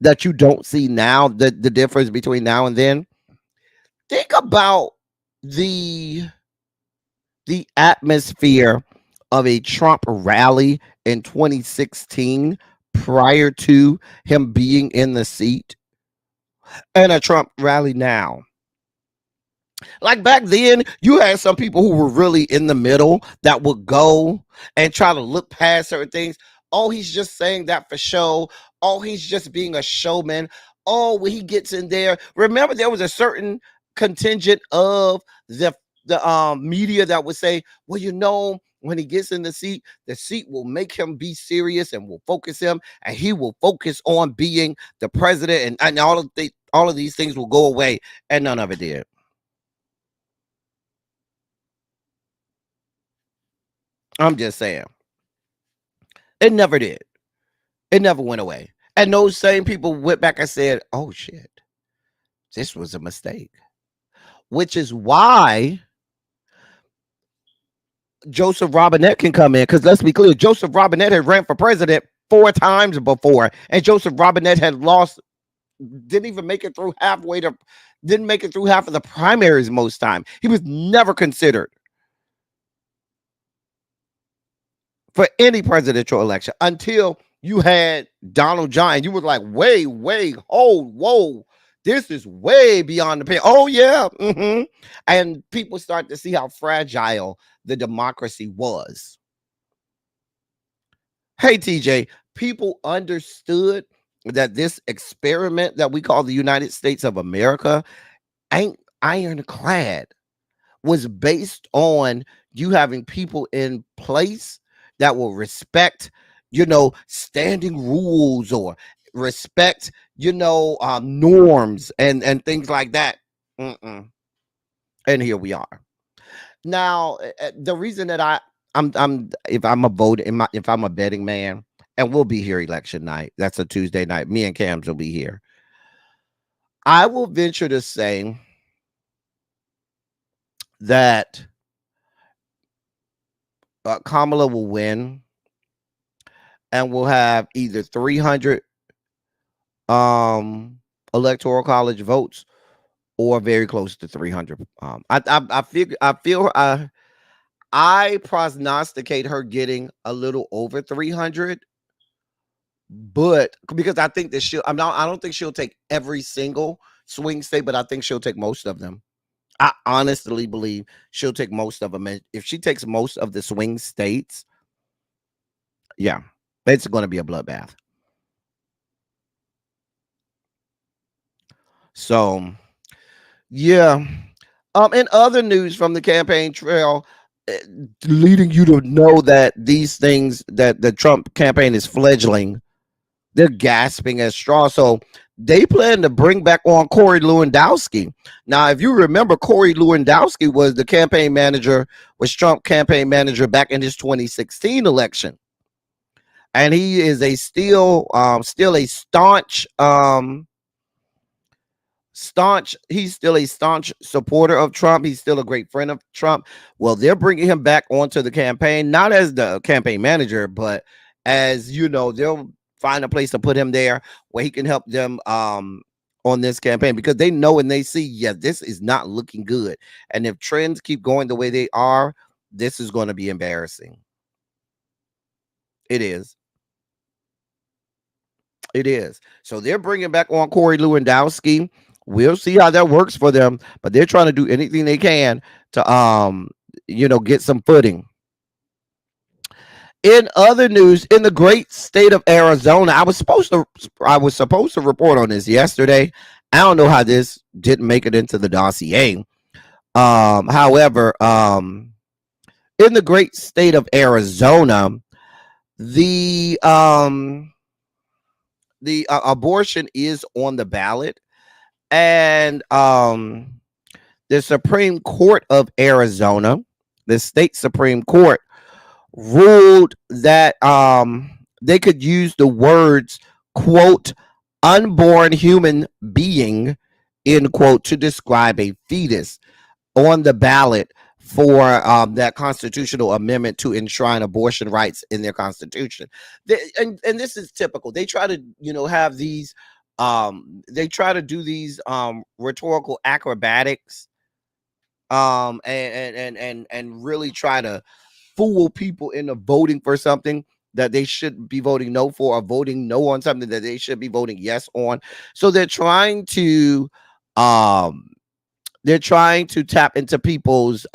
that you don't see now, the difference between now and then, think about the atmosphere of a Trump rally in 2016 prior to him being in the seat and a Trump rally now. Like back then, you had some people who were really in the middle that would go and try to look past certain things. Oh, he's just saying that for show. Oh, he's just being a showman. Oh, when he gets in there, remember there was a certain contingent of the media that would say, well, when he gets in the seat will make him be serious and will focus him, and he will focus on being the president, and all of these things will go away, and none of it did. I'm just saying. It never did. It never went away. And those same people went back and said, oh shit, this was a mistake. Which is why Joseph Robinette can come in. Because let's be clear, Joseph Robinette had ran for president 4 times before. And Joseph Robinette had lost, didn't make it through half of the primaries most time. He was never considered for any presidential election until you had Donald John. You were like, wait, whoa, this is way beyond the pale. Oh yeah. And people start to see how fragile the democracy was. Hey, TJ, people understood that this experiment that we call the United States of America ain't ironclad, was based on you having people in place that will respect, standing rules or respect, norms and things like that. And here we are. Now, the reason that if I'm a betting man, and we'll be here election night, that's a Tuesday night, me and Cams will be here, I will venture to say that Kamala will win, and we'll have either 300 electoral college votes or very close to 300. I prognosticate her getting a little over 300, but because I think that I don't think she'll take every single swing state, but I think she'll take most of them. I honestly believe she'll take most of them. And if she takes most of the swing states, yeah, it's going to be a bloodbath. So, yeah. In other news from the campaign trail, leading you to know that these things, that the Trump campaign is fledgling, They're gasping at straw. So they plan to bring back on Corey Lewandowski. Now, if you remember, Corey Lewandowski was the campaign manager, was Trump campaign manager back in his 2016 election. And he is still a he's still a staunch supporter of Trump. He's still a great friend of Trump. Well, they're bringing him back onto the campaign, not as the campaign manager, but as, they'll find a place to put him there where he can help them on this campaign, because they know and they see, yeah, this is not looking good. And if trends keep going the way they are, this is going to be embarrassing. It is. It is. So they're bringing back on Corey Lewandowski. We'll see how that works for them, but they're trying to do anything they can to get some footing. In other news, in the great state of Arizona, I was supposed to report on this yesterday. I don't know how this didn't make it into the dossier. However, in the great state of Arizona, the abortion is on the ballot, and the Supreme Court of Arizona, the state Supreme Court, ruled that they could use the words, quote, unborn human being, end quote, to describe a fetus on the ballot for that constitutional amendment to enshrine abortion rights in their constitution. And this is typical. They try to, have these, they try to do these rhetorical acrobatics and really try to fool people into voting for something that they should be voting no for, or voting no on something that they should be voting yes on. So they're trying to tap into people's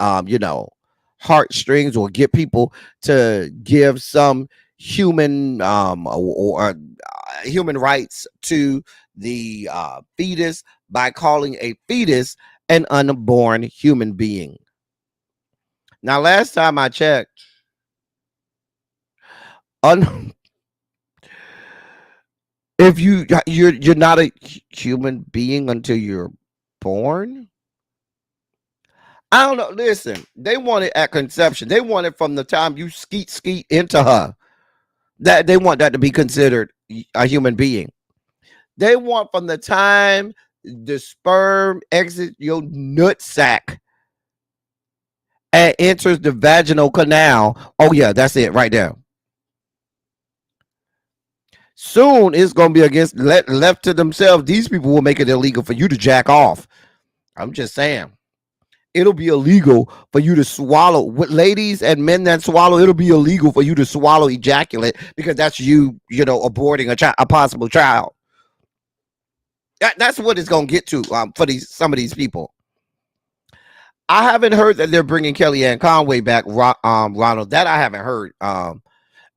heartstrings, or get people to give some human or human rights to the fetus by calling a fetus an unborn human being. Now, last time I checked, if you're not a human being until you're born. I don't know. Listen, they want it at conception. They want it from the time you skeet into her. That they want that to be considered a human being. They want from the time the sperm exits your nut sack and enters the vaginal canal. Oh yeah, that's it right there. Soon it's going to be against left to themselves. These people will make it illegal for you to jack off. I'm just saying. It'll be illegal for you to swallow. With ladies and men that swallow, it'll be illegal for you to swallow ejaculate, because that's aborting a possible child. That's what it's going to get to for some of these people. I haven't heard that they're bringing Kellyanne Conway back, Ronald. That I haven't heard.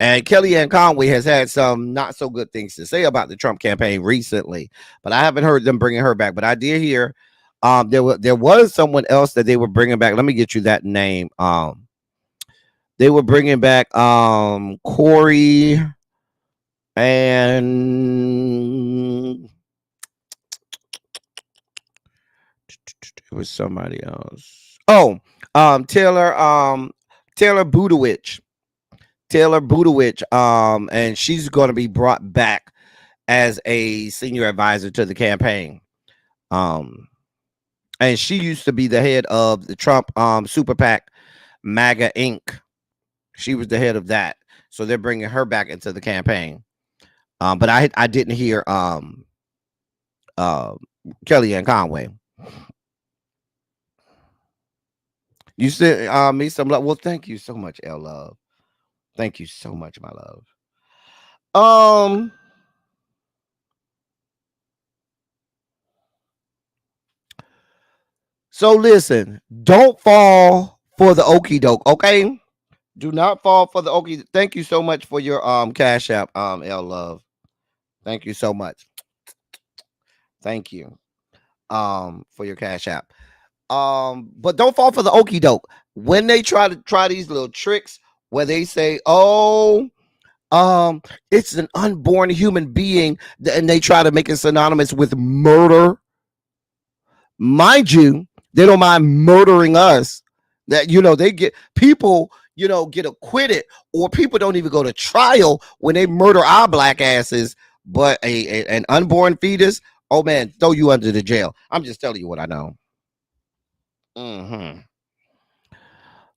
And Kellyanne Conway has had some not so good things to say about the Trump campaign recently, but I haven't heard them bringing her back. But I did hear there was someone else that they were bringing back. Let me get you that name. They were bringing back Corey, and it was somebody else. Oh, Taylor Budowich. Taylor Budowich, and she's going to be brought back as a senior advisor to the campaign. And she used to be the head of the Trump super PAC, MAGA Inc. She was the head of that. So they're bringing her back into the campaign. But I didn't hear Kellyanne Conway. You sent me some love. Well, thank you so much, L Love. Thank you so much, my love. So listen, don't fall for the okie doke, okay? Do not fall for the okie. Thank you so much for your Cash App, L Love. Thank you so much. Thank you for your Cash App. But don't fall for the okie doke. When they try these little tricks where they say, oh, It's an unborn human being, and they try to make it synonymous with murder. Mind you, they don't mind murdering us. That they get people, get acquitted, or people don't even go to trial when they murder our black asses. But an unborn fetus, oh man, throw you under the jail. I'm just telling you what I know.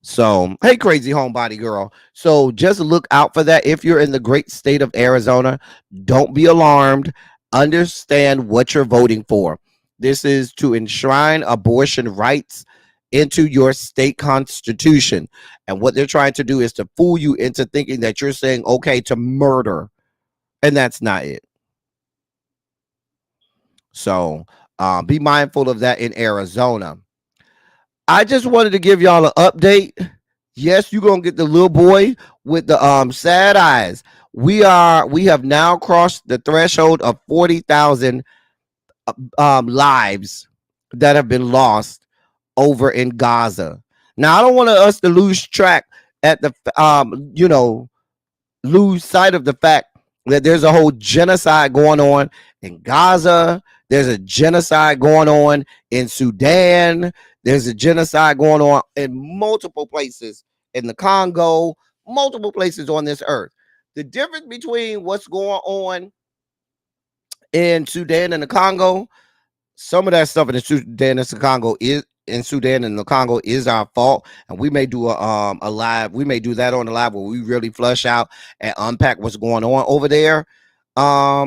So, hey, crazy homebody girl. So just look out for that. If you're in the great state of Arizona, don't be alarmed. Understand what you're voting for. This is to enshrine abortion rights into your state constitution. And what they're trying to do is to fool you into thinking that you're saying okay to murder. And that's not it. So be mindful of that in Arizona. I just wanted to give y'all an update. Yes, you're gonna get the little boy with the sad eyes. We have now crossed the threshold of 40,000 lives that have been lost over in Gaza. Now, I don't want us to lose track at the lose sight of the fact that there's a whole genocide going on in Gaza. There's a genocide going on in Sudan. There's a genocide going on in multiple places in the Congo, multiple places on this earth. The difference between what's going on in Sudan and the Congo, some of that stuff in the Sudan and the Congo is our fault, and we may do a live. We may do that on the live where we really flush out and unpack what's going on over there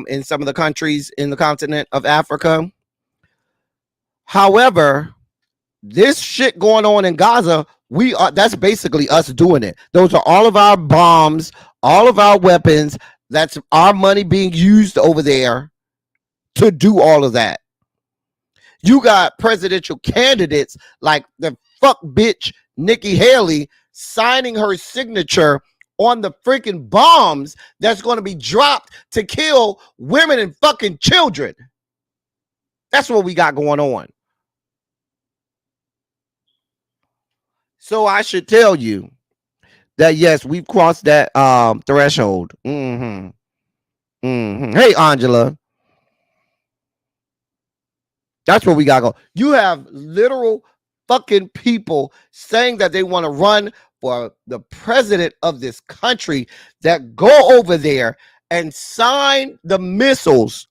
in some of the countries in the continent of Africa. However, this shit going on in Gaza, that's basically us doing it. Those are all of our bombs, all of our weapons. That's our money being used over there to do all of that. You got presidential candidates like the fuck bitch Nikki Haley signing her signature on the freaking bombs that's going to be dropped to kill women and fucking children. That's what we got going on. So I should tell you that yes, we've crossed that threshold. Hey, Angela. That's what we got going. You have literal fucking people saying that they want to run for the president of this country that go over there and sign the missiles,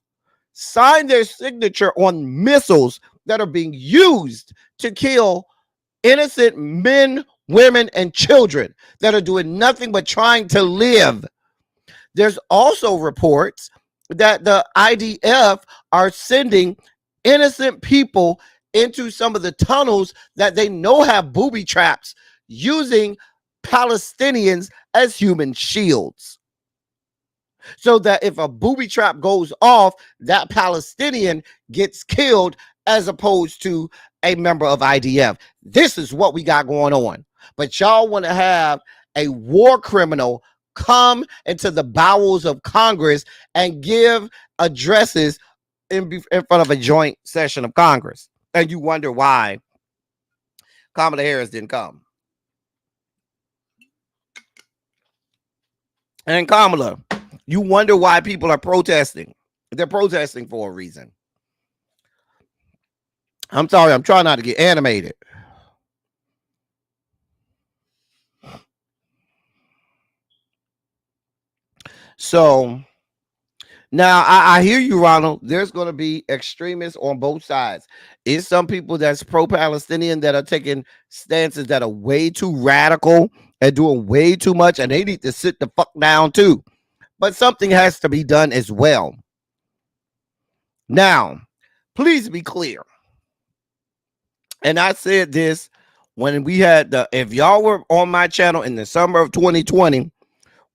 sign their signature on missiles that are being used to kill innocent men, women, and children that are doing nothing but trying to live. There's also reports that the IDF are sending innocent people into some of the tunnels that they know have booby traps, using Palestinians as human shields. So that if a booby trap goes off, that Palestinian gets killed as opposed to a member of IDF. This is what we got going on. But y'all want to have a war criminal come into the bowels of Congress and give addresses in front of a joint session of Congress. And you wonder why Kamala Harris didn't come. And Kamala, you wonder why people are protesting. They're protesting for a reason. I'm sorry, I'm trying not to get animated. So now I hear you, Ronald. There's going to be extremists on both sides. It's some people that's pro-Palestinian that are taking stances that are way too radical and doing way too much, and they need to sit the fuck down too. But something has to be done as well. Now, please be clear. And I said this when we had if y'all were on my channel in the summer of 2020,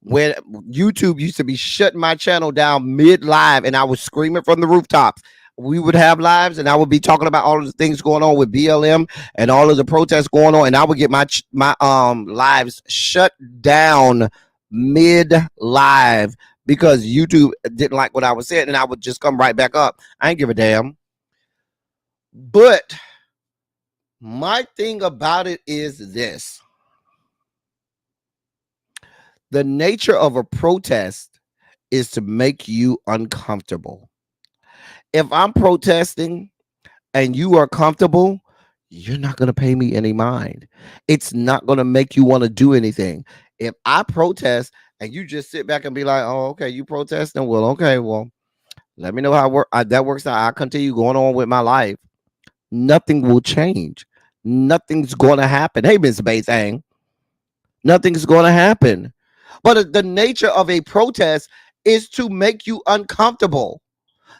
when YouTube used to be shutting my channel down mid-live and I was screaming from the rooftops. We would have lives and I would be talking about all of the things going on with BLM and all of the protests going on, and I would get my lives shut down mid-live because YouTube didn't like what I was saying, and I would just come right back up. I ain't give a damn. But my thing about it is this. The nature of a protest is to make you uncomfortable. If I'm protesting and you are comfortable, you're not going to pay me any mind. It's not going to make you want to do anything. If I protest and you just sit back and be like, oh, okay, you protesting? Well, okay, well, let me know how that works out. I continue going on with my life. Nothing will change. Nothing's going to happen. Hey, Miss Baythang, nothing's going to happen. But the nature of a protest is to make you uncomfortable.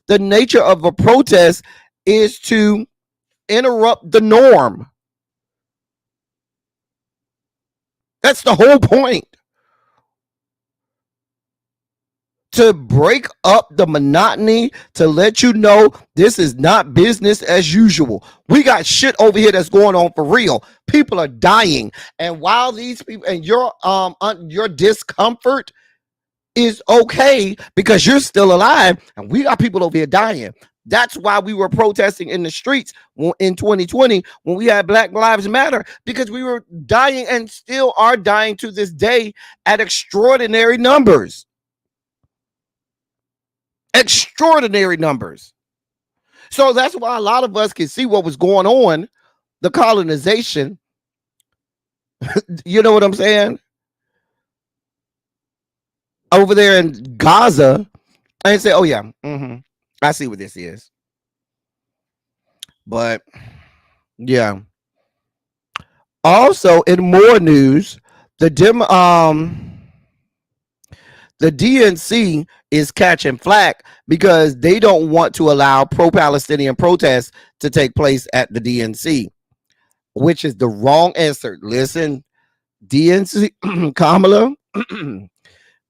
The nature of a protest is to interrupt the norm. That's the whole point. To break up the monotony, to let you know this is not business as usual. We got shit over here that's going on for real. People are dying. And while these people and your discomfort is okay because you're still alive, and we got people over here dying. That's why we were protesting in the streets in 2020 when we had Black Lives Matter, because we were dying and still are dying to this day at extraordinary numbers. Extraordinary numbers. So that's why a lot of us can see what was going on, the colonization. You know what I'm saying? Over there in Gaza, and say, oh yeah, I see what this is. But yeah. Also, in more news, the DNC is catching flack because they don't want to allow pro-Palestinian protests to take place at the DNC, which is the wrong answer. Listen, DNC, Kamala,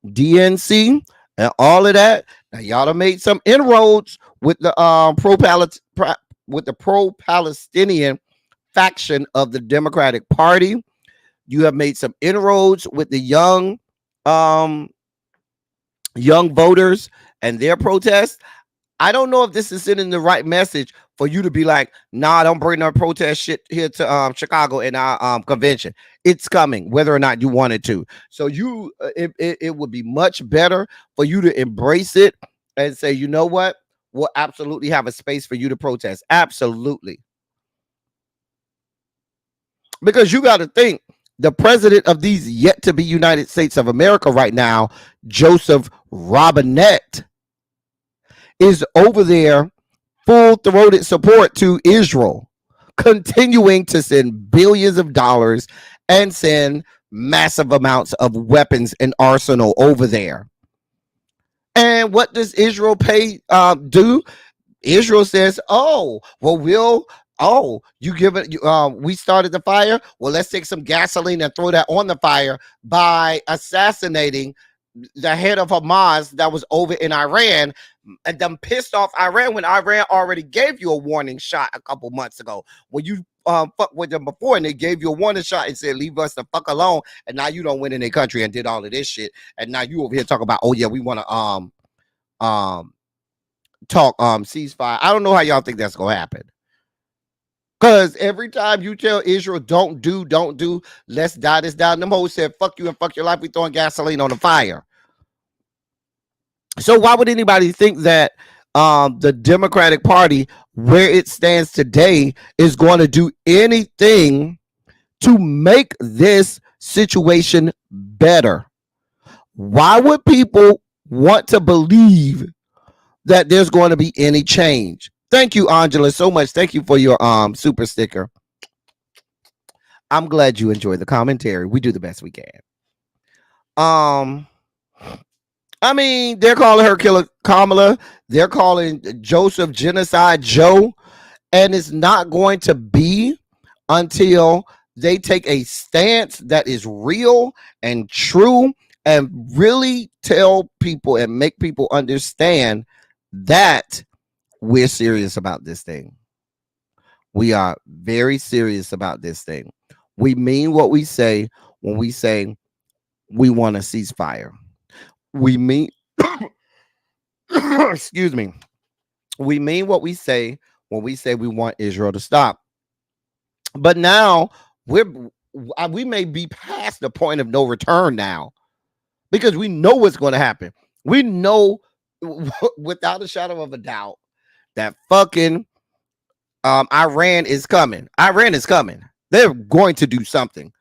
DNC, and all of that. Now y'all have made some inroads with the pro-Palestinian faction of the Democratic Party. You have made some inroads with the young voters and their protests. I don't know if this is sending the right message for you to be like, nah, don't bring no protest shit here to Chicago in our convention. It's coming, whether or not you wanted to. So it would be much better for you to embrace it and say, you know what? We'll absolutely have a space for you to protest. Absolutely. Because you got to think, the president of these yet to be United States of America right now, Joseph Robinette, is over there full-throated support to Israel, continuing to send billions of dollars and send massive amounts of weapons and arsenal over there. And what does Israel do? Israel says, oh, well, you give it, we started the fire. Well, let's take some gasoline and throw that on the fire by assassinating the head of Hamas that was over in Iran, and them pissed off Iran when Iran already gave you a warning shot a couple months ago. When you fuck with them before and they gave you a warning shot and said, leave us the fuck alone. And now you don't win in their country and did all of this shit. And now you over here talking about, oh yeah, we want to talk ceasefire. I don't know how y'all think that's gonna happen. Because every time you tell Israel, don't do, let's die this down. Them hoes said, fuck you and fuck your life. We throwing gasoline on the fire. So why would anybody think that the Democratic Party, where it stands today, is going to do anything to make this situation better? Why would people want to believe that there's going to be any change? Thank you, Angela, so much. Thank you for your super sticker. I'm glad you enjoy the commentary. We do the best we can. I mean, they're calling her Killer Kamala. They're calling Joseph Genocide Joe. And it's not going to be until they take a stance that is real and true and really tell people and make people understand that we're serious about this thing. We are very serious about this thing. We mean what we say when we say we want a ceasefire. We mean, excuse me. We mean what we say when we say we want Israel to stop. But now we may be past the point of no return now. because we know what's going to happen. We know without a shadow of a doubt that fucking Iran is coming. Iran is coming. They're going to do something.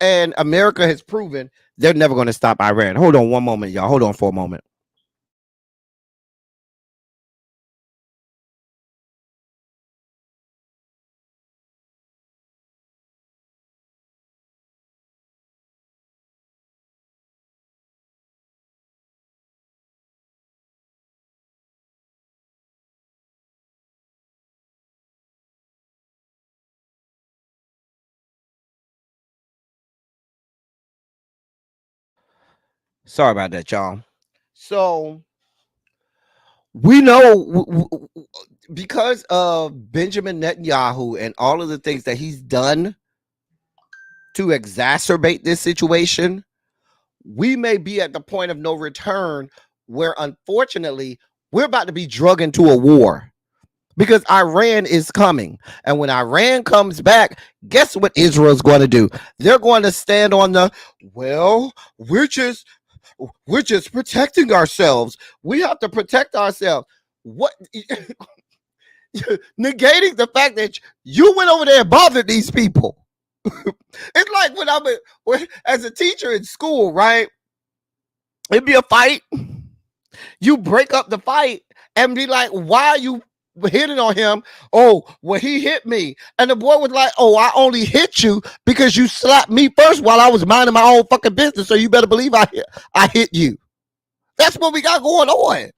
And America has proven they're never going to stop Iran. Hold on one moment, y'all. Hold on for a moment. Sorry about that, y'all. So we know because of Benjamin Netanyahu and all of the things that he's done to exacerbate this situation, we may be at the point of no return where, unfortunately, we're about to be drug into a war because Iran is coming. And when Iran comes back, guess what Israel's going to do? They're going to stand on the, well, we're just protecting ourselves. We have to protect ourselves. What? Negating the fact that you went over there and bothered these people. It's like when as a teacher in school, right? It'd be a fight. You break up the fight and be like, why are you hitting on him? Oh, well, he hit me. And the boy was like, oh, I only hit you because you slapped me first while I was minding my own fucking business. So you better believe I hit you. That's what we got going on.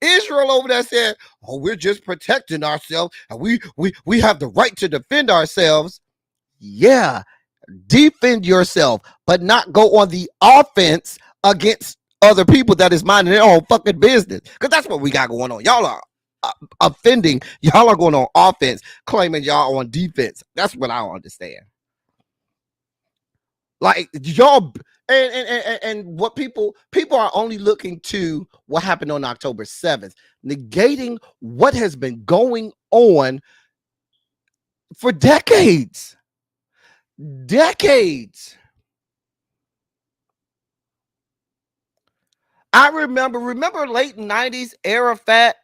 Israel over there said, oh, we're just protecting ourselves and we have the right to defend ourselves. Yeah, defend yourself, but not go on the offense against other people that is minding their own fucking business. Because that's what we got going on. Y'all are offending. Y'all are going on offense, claiming y'all on defense. That's what I don't understand. Like y'all, and what people are only looking to what happened on October 7th, negating what has been going on for decades. Decades. I remember late 90s, Arafat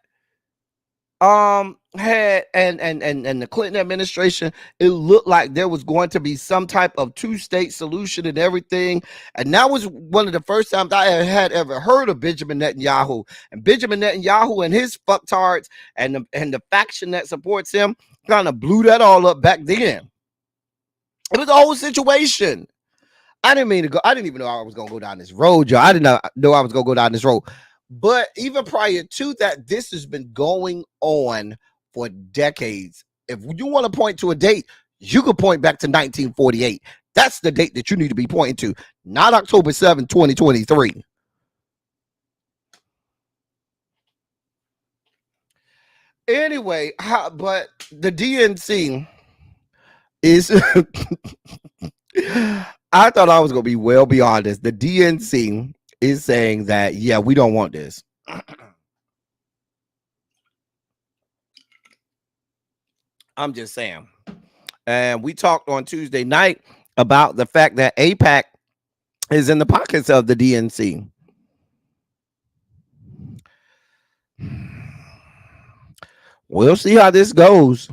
had and the Clinton administration, it looked like there was going to be some type of two-state solution and everything. And that was one of the first times I had ever heard of Benjamin Netanyahu. And Benjamin Netanyahu and his fucktards and the faction that supports him kind of blew that all up back then. It was a whole situation. I didn't mean to go. I didn't even know I was going to go down this road, y'all. I didn't know I was going to go down this road. But even prior to that, this has been going on for decades. If you want to point to a date, you could point back to 1948. That's the date that you need to be pointing to, not October 7, 2023. Anyway, but the DNC is... I thought I was going to be well beyond this. The DNC is saying that, yeah, we don't want this. I'm just saying. And we talked on Tuesday night about the fact that AIPAC is in the pockets of the DNC. We'll see how this goes.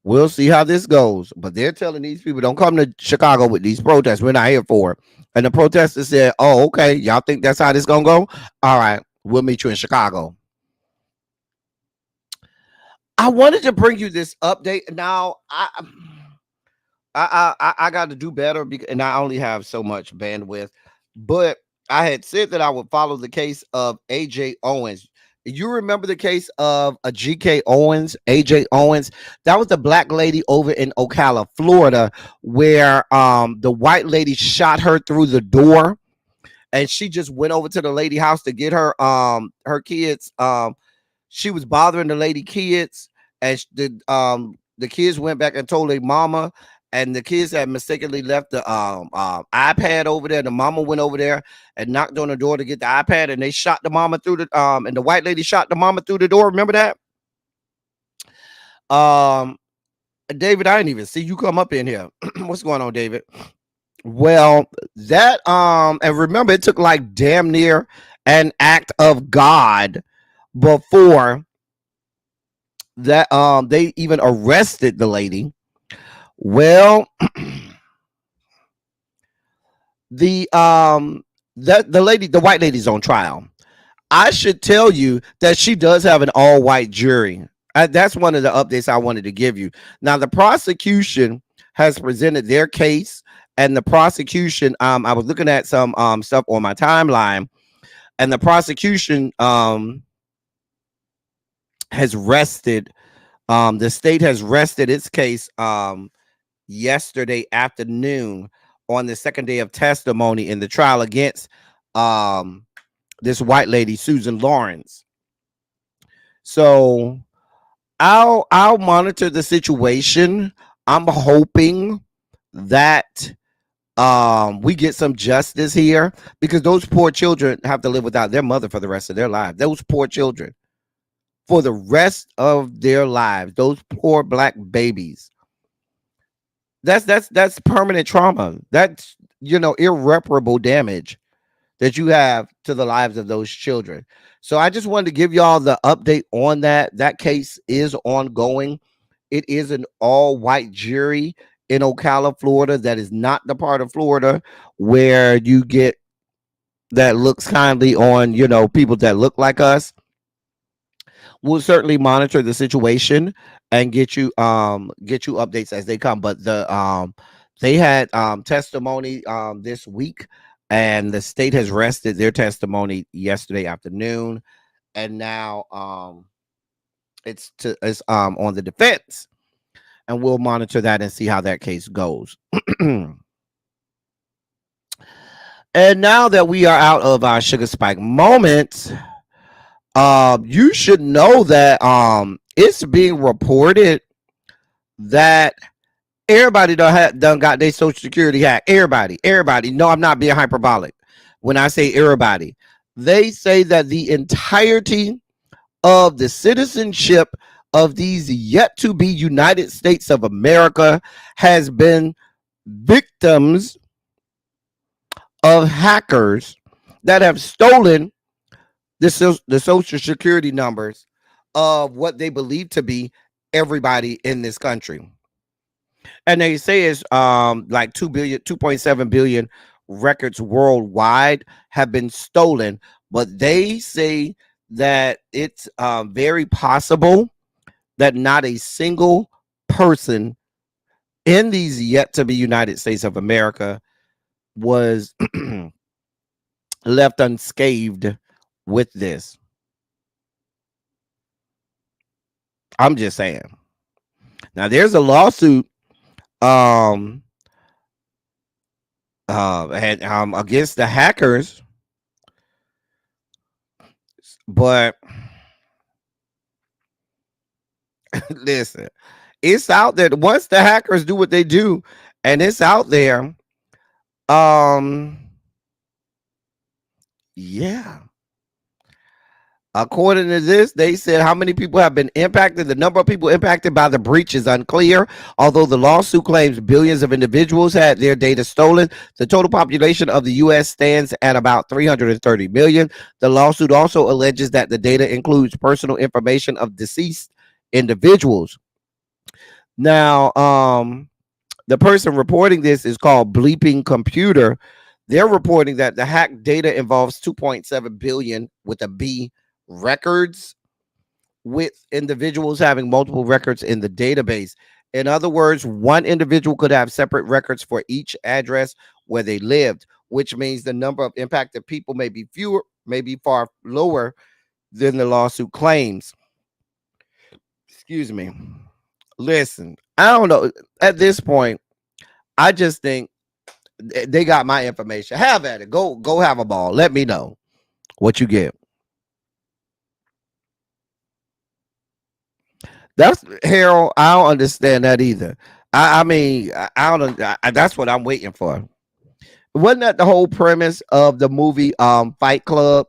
We'll see how this goes. But they're telling these people, don't come to Chicago with these protests. We're not here for it. And the protesters said, oh, okay, y'all think that's how this going to go? All right, we'll meet you in Chicago. I wanted to bring you this update. Now, I got to do better, and I only have so much bandwidth. But I had said that I would follow the case of AJ Owens. You remember the case of a GK Owens, AJ Owens? That was the black lady over in Ocala, Florida, where the white lady shot her through the door, and she just went over to the lady house to get her kids. She was bothering the lady kids, and the kids went back and told their mama, and the kids had mistakenly left the iPad over there. The mama went over there and knocked on the door to get the iPad, and they shot the mama through the and the white lady shot the mama through the door. Remember that? David, I didn't even see you come up in here. What's going on, David? Well, that and remember, it took like damn near an act of God before that they even arrested the lady. Well, the the lady, the white lady's on trial. I should tell you that she does have an all white jury. That's one of the updates I wanted to give you. Now, the prosecution has presented their case, and the prosecution, I was looking at some stuff on my timeline, and the prosecution has rested. The state has rested its case yesterday afternoon on the second day of testimony in the trial against this white lady, Susan Lawrence. So I'll monitor the situation. I'm hoping that we get some justice here, because those poor children have to live without their mother for the rest of their lives. Those poor children for the rest of their lives. Those poor black babies. That's permanent trauma. That's, irreparable damage that you have to the lives of those children. So I just wanted to give y'all the update on that. That case is ongoing. It is an all white jury in Ocala, Florida. That is not the part of Florida where you get that looks kindly on, people that look like us. We'll certainly monitor the situation and get you updates as they come. But they had testimony this week, and the state has rested their testimony yesterday afternoon, and now it's on the defense, and we'll monitor that and see how that case goes. And now that we are out of our sugar spike moments, you should know that it's being reported that everybody done got their social security hacked. Everybody. No, I'm not being hyperbolic when I say everybody. They say that the entirety of the citizenship of these yet to be United States of America has been victims of hackers that have stolen the social security numbers of what they believe to be everybody in this country. And they say it's like 2.7 billion records worldwide have been stolen, but they say that it's very possible that not a single person in these yet to be United States of America was left unscathed with this. I'm just saying. Now there's a lawsuit against the hackers, but listen, it's out there. Once the hackers do what they do, and it's out there, yeah. According to this, they said how many people have been impacted. The number of people impacted by the breach is unclear. Although the lawsuit claims billions of individuals had their data stolen, the total population of the U.S. stands at about 330 million. The lawsuit also alleges that the data includes personal information of deceased individuals. Now, the person reporting this is called Bleeping Computer. They're reporting that the hacked data involves 2.7 billion with a B records, with individuals having multiple records in the database. In other words, one individual could have separate records for each address where they lived, which means the number of impacted people may be fewer, may be far lower than the lawsuit claims. Excuse me. Listen, I don't know. At this point, I just think they got my information. Have at it. Go have a ball. Let me know what you get. That's Harold. I don't understand that either. I mean, I don't. That's what I'm waiting for. Wasn't that the whole premise of the movie Fight Club?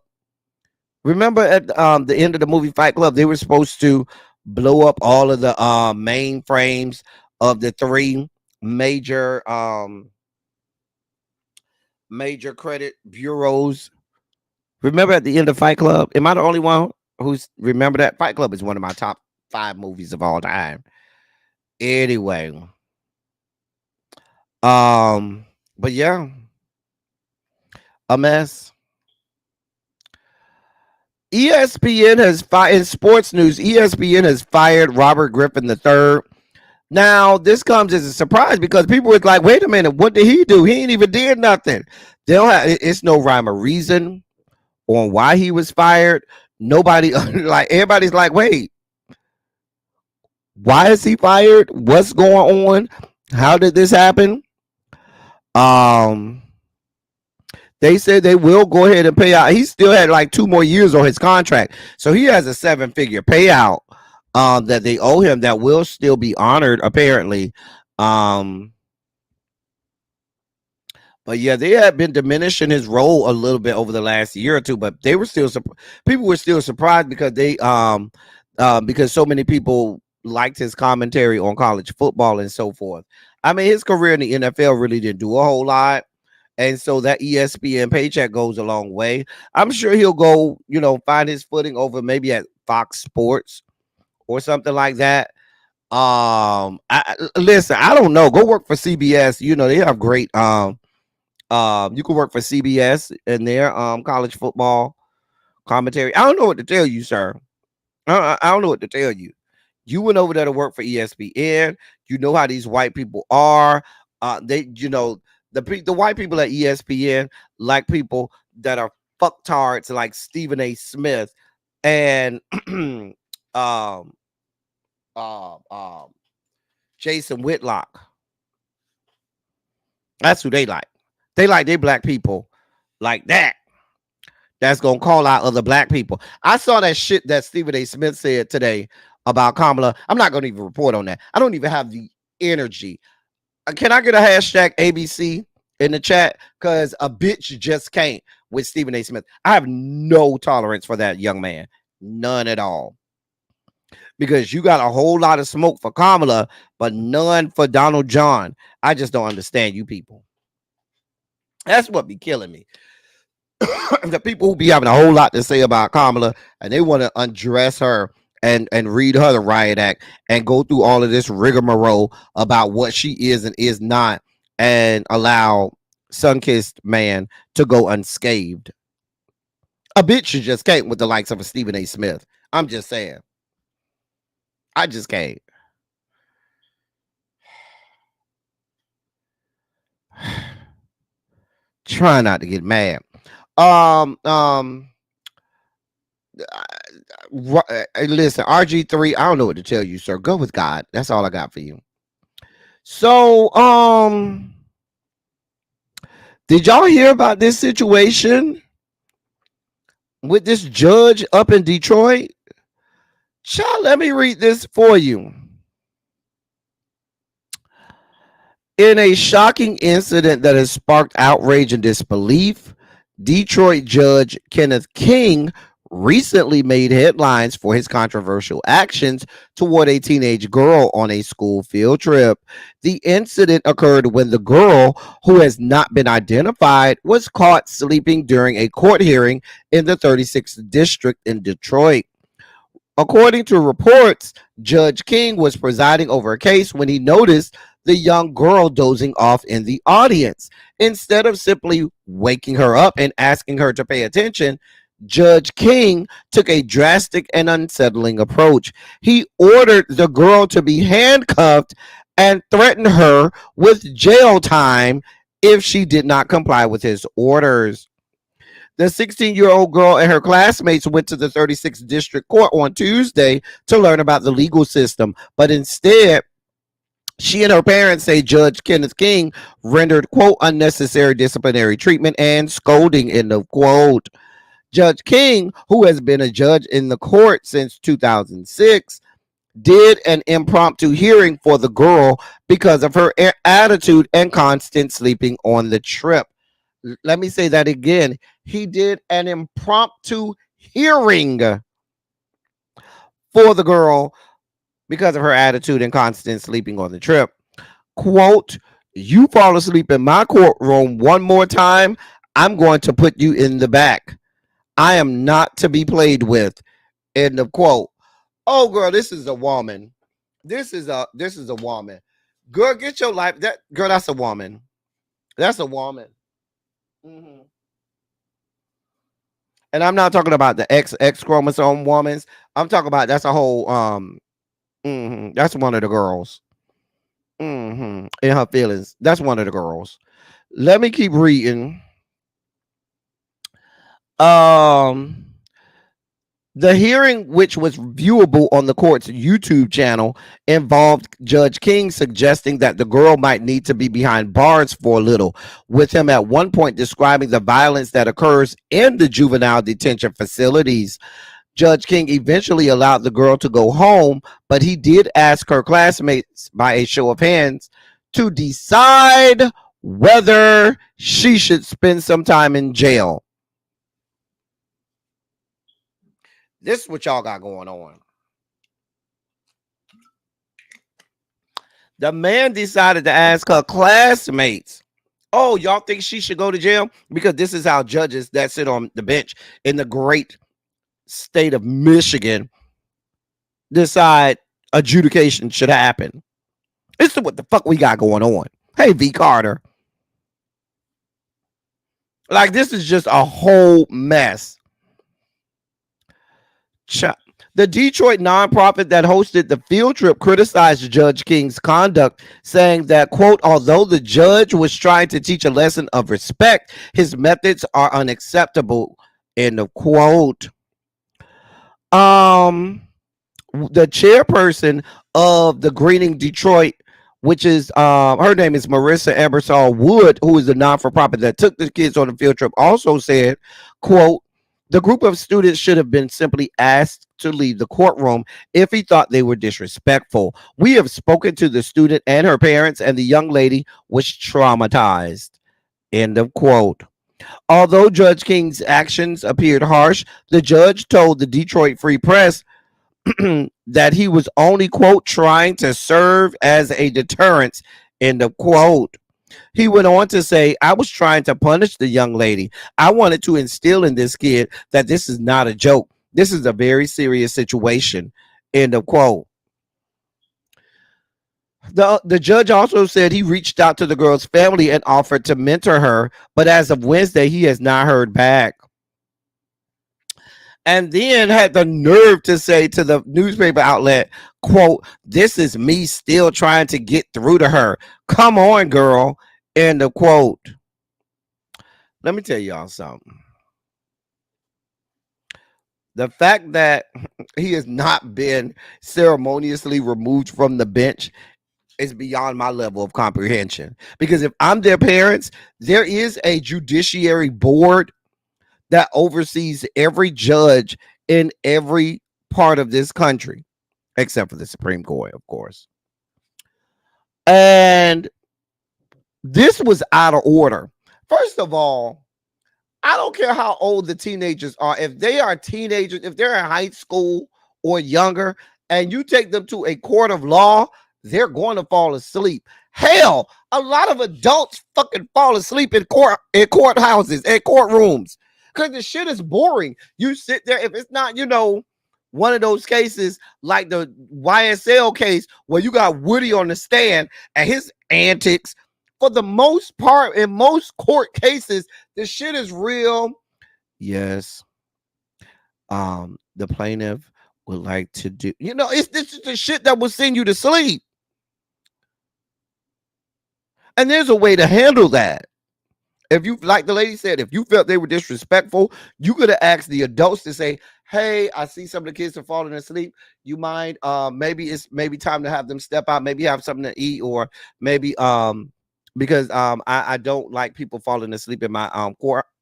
Remember at the end of the movie Fight Club, they were supposed to blow up all of the mainframes of the three major major credit bureaus. Remember at the end of Fight Club? Am I the only one who's remember that? Fight Club is one of my top 5 movies of all time. Anyway, but yeah, a mess. ESPN has fired in sports news. ESPN has fired Robert Griffin III. Now, this comes as a surprise because people were like, wait a minute, what did he do? He ain't even did nothing. They don't have it's no rhyme or reason on why he was fired. Nobody like everybody's like, wait, why is he fired? What's going on? How did this happen? They said they will go ahead and pay out. He still had like 2 more years on his contract. So he has a 7-figure payout that they owe him that will still be honored, apparently. But yeah, they had been diminishing his role a little bit over the last year or two, but they were still people were still surprised because they because so many people liked his commentary on college football and so forth. I mean, his career in the NFL really didn't do a whole lot. And so that ESPN paycheck goes a long way. I'm sure he'll go, find his footing over maybe at Fox Sports or something like that. Listen, I don't know. Go work for CBS. They have great you can work for CBS in their college football commentary. I don't know what to tell you, sir. I don't know what to tell you. You went over there to work for ESPN. You know how these white people are. The white people at ESPN like people that are fucktards like Stephen A. Smith and Jason Whitlock. That's who they like. They like their black people like that. That's gonna call out other black people. I saw that shit that Stephen A. Smith said today about Kamala. I'm not gonna even report on that. I don't even have the energy. Can I get a hashtag ABC in the chat? Because a bitch just can't with Stephen A. Smith. I have no tolerance for that young man. None at all. Because you got a whole lot of smoke for Kamala, but none for Donald John. I just don't understand you people. That's what be killing me. The people who be having a whole lot to say about Kamala and they want to undress her and read her the riot act and go through all of this rigmarole about what she is and is not and allow sun-kissed man to go unscathed. A bitch just can't with the likes of a Stephen A. Smith. I'm just saying. I just can't. Try not to get mad. Listen, RG3, I don't know what to tell you, sir. Go with God. That's all I got for you. So, did y'all hear about this situation with this judge up in Detroit? Child, let me read this for you. In a shocking incident that has sparked outrage and disbelief, Detroit Judge Kenneth King recently made headlines for his controversial actions toward a teenage girl on a school field trip. The incident occurred when the girl, who has not been identified, was caught sleeping during a court hearing in the 36th district in Detroit. According to reports, Judge King was presiding over a case when he noticed the young girl dozing off in the audience. Instead of simply waking her up and asking her to pay attention, Judge King took a drastic and unsettling approach. He ordered the girl to be handcuffed and threatened her with jail time if she did not comply with his orders. The 16-year-old girl and her classmates went to the 36th District Court on Tuesday to learn about the legal system, but instead, she and her parents say Judge Kenneth King rendered, quote, unnecessary disciplinary treatment and scolding, end of quote. Judge King, who has been a judge in the court since 2006, did an impromptu hearing for the girl because of her attitude and constant sleeping on the trip. Let me say that again. He did an impromptu hearing for the girl because of her attitude and constant sleeping on the trip. Quote, You fall asleep in my courtroom one more time, I'm going to put you in the back. I am not to be played with. End of quote. Oh, girl, this is a woman. This is a woman. Girl, get your life. That girl, that's a woman. That's a woman. Mhm. And I'm not talking about the X chromosome woman. I'm talking about that's a whole that's one of the girls. In her feelings. That's one of the girls. Let me keep reading. Um The hearing, which was viewable on the court's YouTube channel, involved Judge King suggesting that the girl might need to be behind bars for a little, with him at one point describing the violence that occurs in the juvenile detention facilities. Judge King eventually allowed the girl to go home, but he did ask her classmates by a show of hands to decide whether she should spend some time in jail. This is what y'all got going on. The man decided to ask her classmates, oh, y'all think she should go to jail? Because this is how judges that sit on the bench in the great state of Michigan decide adjudication should happen. This is what the fuck we got going on. Hey, V. Carter. Like, this is just a whole mess. The Detroit nonprofit that hosted the field trip criticized Judge King's conduct, saying that, quote, although the judge was trying to teach a lesson of respect, his methods are unacceptable, end of quote. The chairperson of the Greening Detroit, which is her name is Marissa Ebersol Wood, who is the non-for-profit that took the kids on the field trip, also said, quote, the group of students should have been simply asked to leave the courtroom if he thought they were disrespectful. We have spoken to the student and her parents, and the young lady was traumatized. End of quote. Although Judge King's actions appeared harsh, the judge told the Detroit Free Press that he was only, quote, trying to serve as a deterrence, end of quote. He went on to say, I was trying to punish the young lady. I wanted to instill in this kid that this is not a joke. This is a very serious situation, end of quote. The judge also said he reached out to the girl's family and offered to mentor her, but as of Wednesday, he has not heard back. And then had the nerve to say to the newspaper outlet, quote, this is me still trying to get through to her. Come on, girl, end of quote. Let me tell y'all something. The fact that he has not been ceremoniously removed from the bench is beyond my level of comprehension. Because if I'm their parents, there is a judiciary board that oversees every judge in every part of this country, except for the Supreme Court, of course. And this was out of order. First of all, I don't care how old the teenagers are. If they are teenagers, if they're in high school or younger, and you take them to a court of law, they're going to fall asleep. Hell, a lot of adults fucking fall asleep in courthouses, in courtrooms, because the shit is boring. You sit there, if it's not, one of those cases like the YSL case where you got Woody on the stand and his antics. For the most part, in most court cases, the shit is real. Yes. The plaintiff would like to do, this is the shit that will send you to sleep. And there's a way to handle that. If you, like the lady said, if you felt they were disrespectful, you could have asked the adults to say, hey, I see some of the kids are falling asleep. You mind? Maybe it's time to have them step out, maybe have something to eat, or maybe because I don't like people falling asleep in my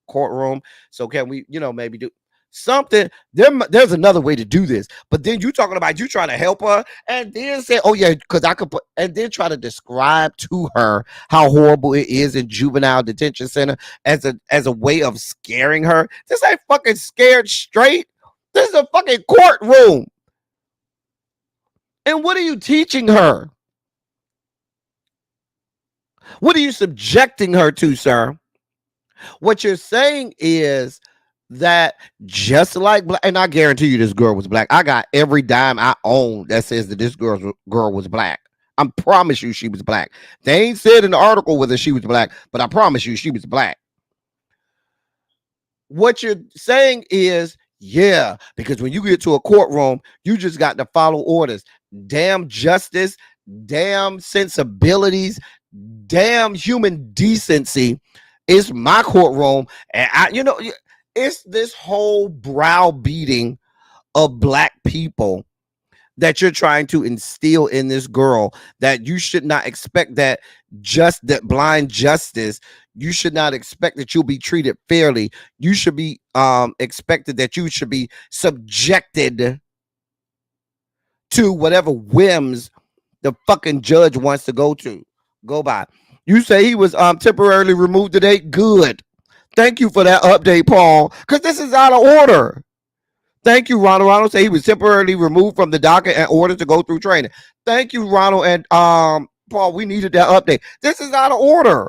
courtroom. So can we, maybe do something? There's another way to do this. But then you talking about you trying to help her and then say, oh yeah, because I could put, and then try to describe to her how horrible it is in juvenile detention center as a way of scaring her. This ain't fucking scared straight. This is a fucking courtroom. And what are you teaching her? What are you subjecting her to, sir? What you're saying is that just like black, and I guarantee you this girl was black. I got every dime I own that says that this girl was black. I promise you she was black. They ain't said in the article whether she was black, but I promise you she was black. What you're saying is, yeah, because when you get to a courtroom, you just got to follow orders. Damn justice, damn sensibilities, damn human decency. It's my courtroom, and it's this whole browbeating of black people that you're trying to instill in this girl, that you should not expect that blind justice. You should not expect that you'll be treated fairly. You should be expected that you should be subjected to whatever whims the fucking judge wants to go by. You say he was temporarily removed today. Good. Thank you for that update, Paul, because this is out of order. Thank you, Ronald. Ronald say he was temporarily removed from the docket and ordered to go through training. Thank you, Ronald and Paul. We needed that update. This is out of order.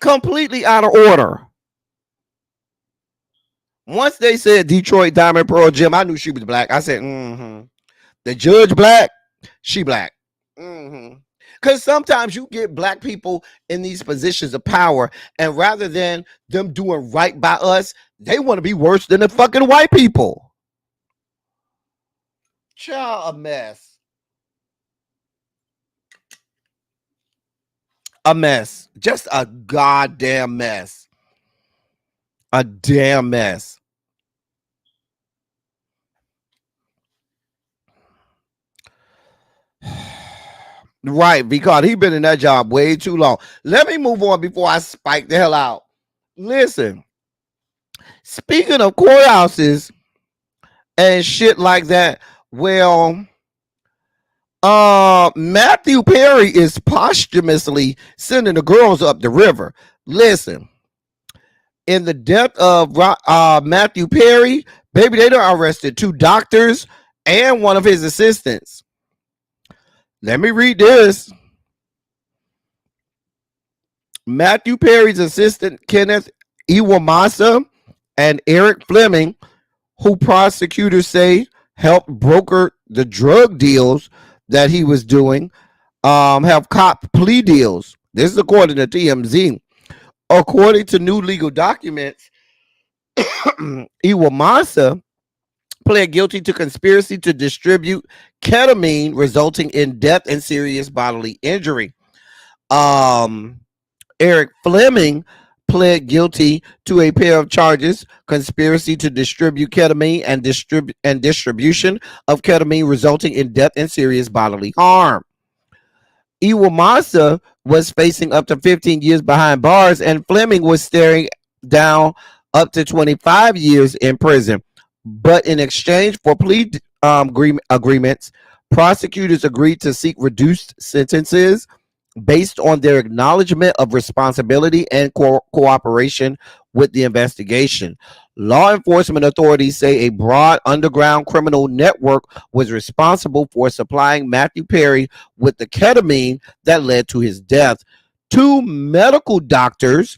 Completely out of order. Once they said Detroit Diamond Pearl Gym, I knew she was black. I said, The judge black, she black. Because sometimes you get black people in these positions of power, and rather than them doing right by us, they want to be worse than the fucking white people. Child, a mess. A mess. Just a goddamn mess. A damn mess. Right, because he been in that job way too long. Let me move on before I spike the hell out. Listen, speaking of courthouses and shit like that, well, Matthew Perry is posthumously sending the girls up the river. Listen, in the death of Matthew Perry, baby, they done arrested 2 doctors and one of his assistants. Let me read this. Matthew Perry's assistant, Kenneth Iwamasa, and Eric Fleming, who prosecutors say helped broker the drug deals that he was doing, have copped plea deals. This is according to TMZ. According to new legal documents, Iwamasa pled guilty to conspiracy to distribute ketamine, resulting in death and serious bodily injury. Eric Fleming pled guilty to a pair of charges: conspiracy to distribute ketamine and distribution of ketamine, resulting in death and serious bodily harm. Iwamasa was facing up to 15 years behind bars, and Fleming was staring down up to 25 years in prison. But in exchange for plea agreements, prosecutors agreed to seek reduced sentences based on their acknowledgement of responsibility and cooperation with the investigation. Law enforcement authorities say a broad underground criminal network was responsible for supplying Matthew Perry with the ketamine that led to his death. 2 medical doctors,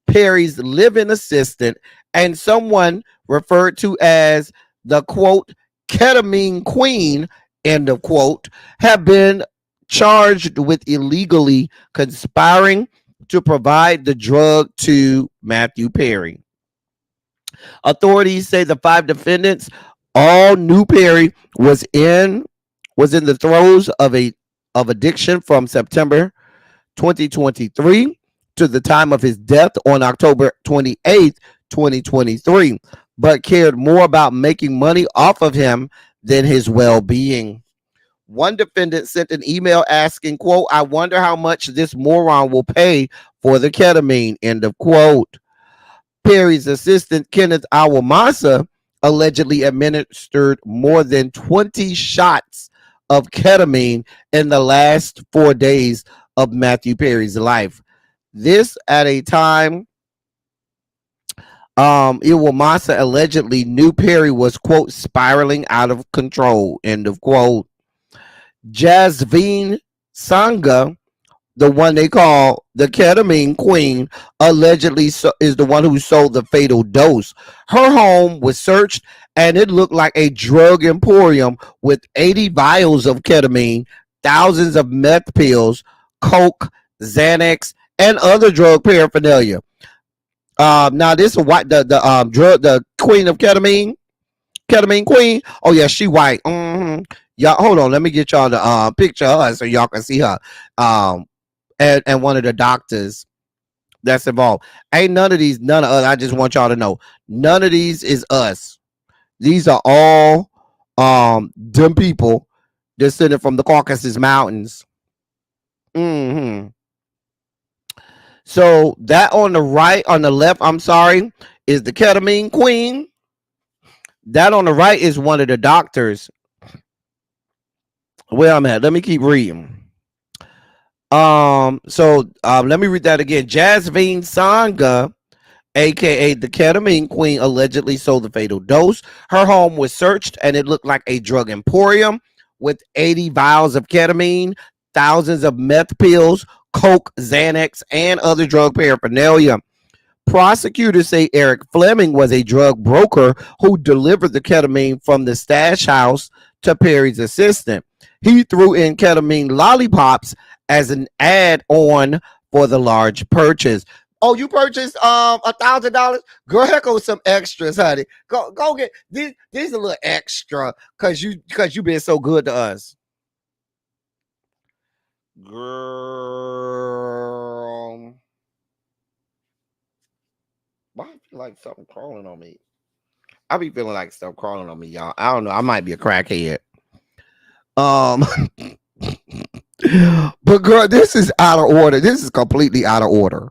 Perry's live-in assistant, and someone referred to as the quote ketamine queen, end of quote, have been charged with illegally conspiring to provide the drug to Matthew Perry. Authorities say the 5 defendants all knew Perry was in the throes of addiction from September 2023 to the time of his death on October 28th, 2023, but cared more about making money off of him than his well-being. One defendant sent an email asking, quote, "I wonder how much this moron will pay for the ketamine," end of quote. Perry's assistant, Kenneth Iwamasa, allegedly administered more than 20 shots of ketamine in the last 4 days of Matthew Perry's life. This at a time Iwamasa allegedly knew Perry was, quote, spiraling out of control, end of quote. Jasveen Sangha, the one they call the ketamine queen, allegedly is the one who sold the fatal dose. Her home was searched and it looked like a drug emporium with 80 vials of ketamine, thousands of meth pills, coke, Xanax, and other drug paraphernalia. Now this is what the queen of ketamine queen. Oh yeah, she white. Y'all, hold on. Let me get y'all the picture of her so y'all can see her. And one of the doctors that's involved. Ain't none of us. I just want y'all to know, none of these is us. These are all them people descended from the Caucasus Mountains. So that on the left, I'm sorry, is the ketamine queen. That on the right is one of the doctors. Where I'm at. Let me keep reading. Let me read that again. Jasmine Sangha, aka the ketamine queen, allegedly sold the fatal dose. Her home was searched and it looked like a drug emporium with 80 vials of ketamine, thousands of meth pills, coke, Xanax, and other drug paraphernalia. Prosecutors say Eric Fleming was a drug broker who delivered the ketamine from the stash house to Perry's assistant. He threw in ketamine lollipops as an add-on for the large purchase. Oh, you purchased $1,000? Girl, here goes some extras, honey. Go get these a little extra because you been so good to us. Girl. Why I feel like something crawling on me? I be feeling like stuff crawling on me, y'all. I don't know. I might be a crackhead. But girl, this is out of order. This is completely out of order.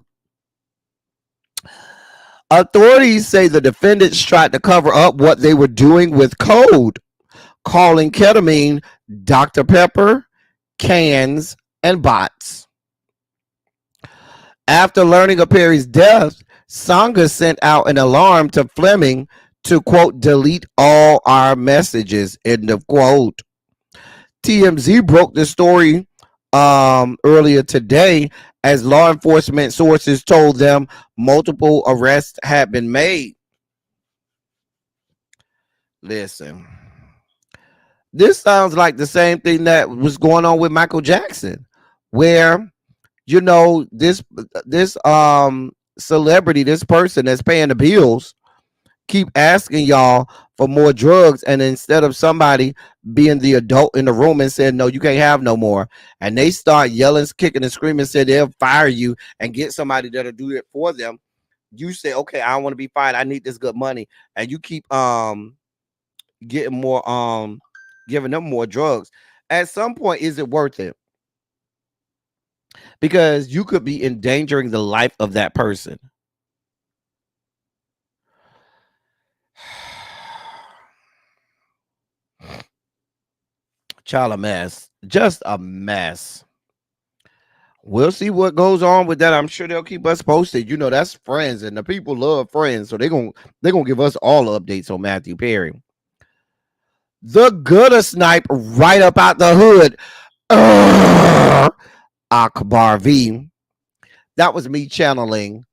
Authorities say the defendants tried to cover up what they were doing with code, calling ketamine Dr. Pepper, cans, and bots. After learning of Perry's death, Sangha sent out an alarm to Fleming to, quote, delete all our messages, end of quote. TMZ broke the story earlier today as law enforcement sources told them multiple arrests had been made. Listen, this sounds like the same thing that was going on with Michael Jackson, where, you know, this celebrity, this person that's paying the bills, keep asking y'all for more drugs, and instead of somebody being the adult in the room and saying, no, you can't have no more, and they start yelling, kicking, and screaming, said they'll fire you and get somebody that'll do it for them, you say, okay, I don't want to be fired, I need this good money, and you keep getting more giving them more drugs. At some point, is it worth it? Because you could be endangering the life of that person. Child, a mess. Just a mess. We'll see what goes on with that. I'm sure they'll keep us posted. You know, that's Friends, and the people love Friends, so they're gonna give us all the updates on Matthew Perry. The gutter snipe right up out the hood. Akbar V. That was me channeling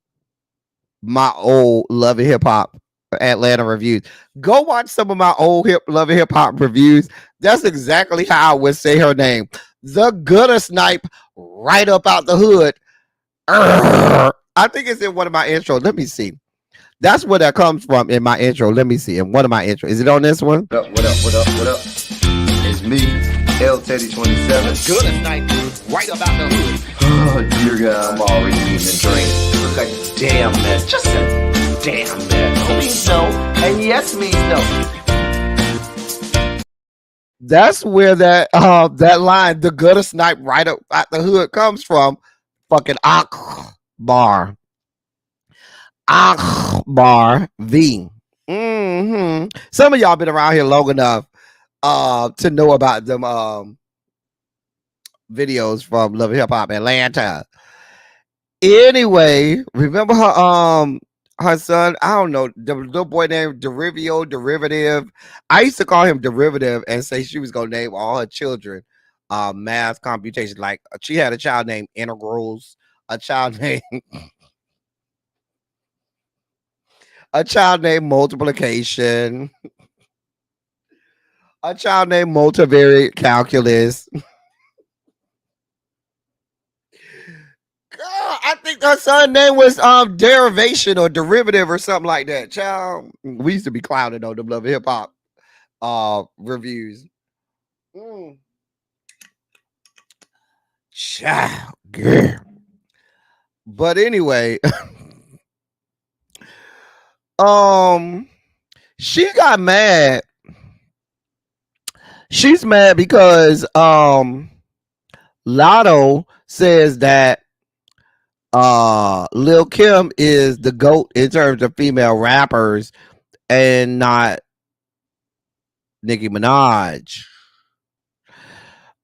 my old Love and Hip Hop Atlanta reviews. Go watch some of my old Love and Hip Hop reviews. That's exactly how I would say her name. The gutter snipe right up out the hood. I think it's in one of my intros. Let me see. That's where that comes from in my intro. Let me see. In one of my intros. Is it on this one? What up? It's me, L Teddy 27. Gutter snipe right up out the hood. Oh, dear God. I'm already eating and drinking. Look a damn mess. Just a damn mess. No means no, and yes means no. That's where that line, the gutter snipe right up out the hood, comes from. Fucking Akbar V. Some of y'all been around here long enough to know about them videos from Love and Hip Hop Atlanta. Anyway, remember her son, I don't know, the little boy named Derivative. I used to call him Derivative and say she was gonna name all her children math computation. Like she had a child named Integrals, a child named multiplication, a child named multivariate calculus. I think her son's name was derivation or derivative or something like that. Child, we used to be clowning on them Love and Hip Hop reviews. Child, girl. But anyway, she got mad. She's mad because Lotto says that Lil Kim is the GOAT in terms of female rappers and not Nicki Minaj.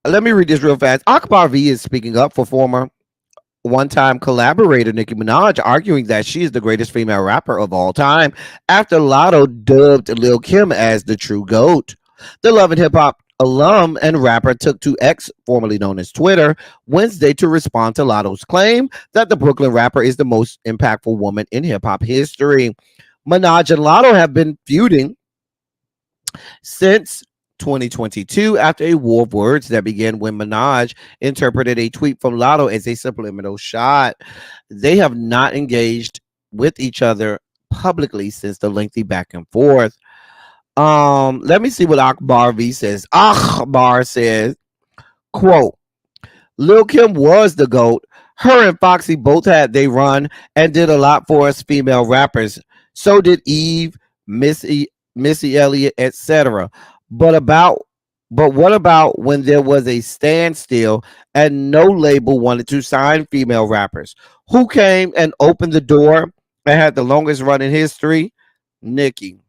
Let me read this real fast. Akbar V is speaking up for former one-time collaborator Nicki Minaj, arguing that she is the greatest female rapper of all time after Lotto dubbed Lil Kim as the true GOAT. The Love and Hip Hop alum and rapper took to X, formerly known as Twitter, Wednesday to respond to Lotto's claim that the Brooklyn rapper is the most impactful woman in hip-hop history. Minaj and Lotto have been feuding since 2022 after a war of words that began when Minaj interpreted a tweet from Lotto as a subliminal shot. They have not engaged with each other publicly since the lengthy back and forth. Let me see what Akbar V says. Akbar says, quote, Lil Kim was the GOAT. Her and Foxy both had they run and did a lot for us female rappers. So did Eve, Missy Elliott, etc. But what about when there was a standstill and no label wanted to sign female rappers? Who came and opened the door and had the longest run in history? Nicki.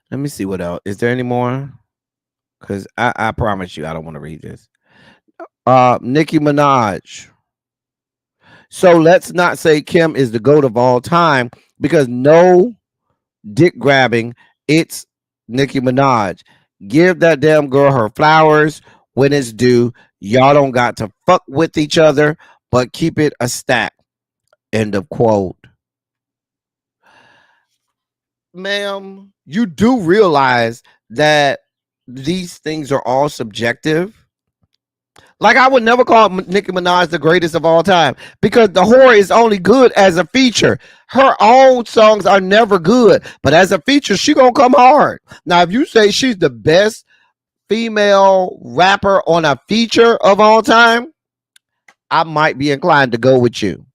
Let me see what else. Is there any more? Because I promise you, I don't want to read this. Nicki Minaj. So let's not say Kim is the GOAT of all time because no dick grabbing. It's Nicki Minaj. Give that damn girl her flowers when it's due. Y'all don't got to fuck with each other, but keep it a stack. End of quote. Ma'am, you do realize that these things are all subjective. Like, I would never call Nicki Minaj the greatest of all time because the whore is only good as a feature. Her own songs are never good, but as a feature, she gonna come hard. Now, if you say she's the best female rapper on a feature of all time, I might be inclined to go with you.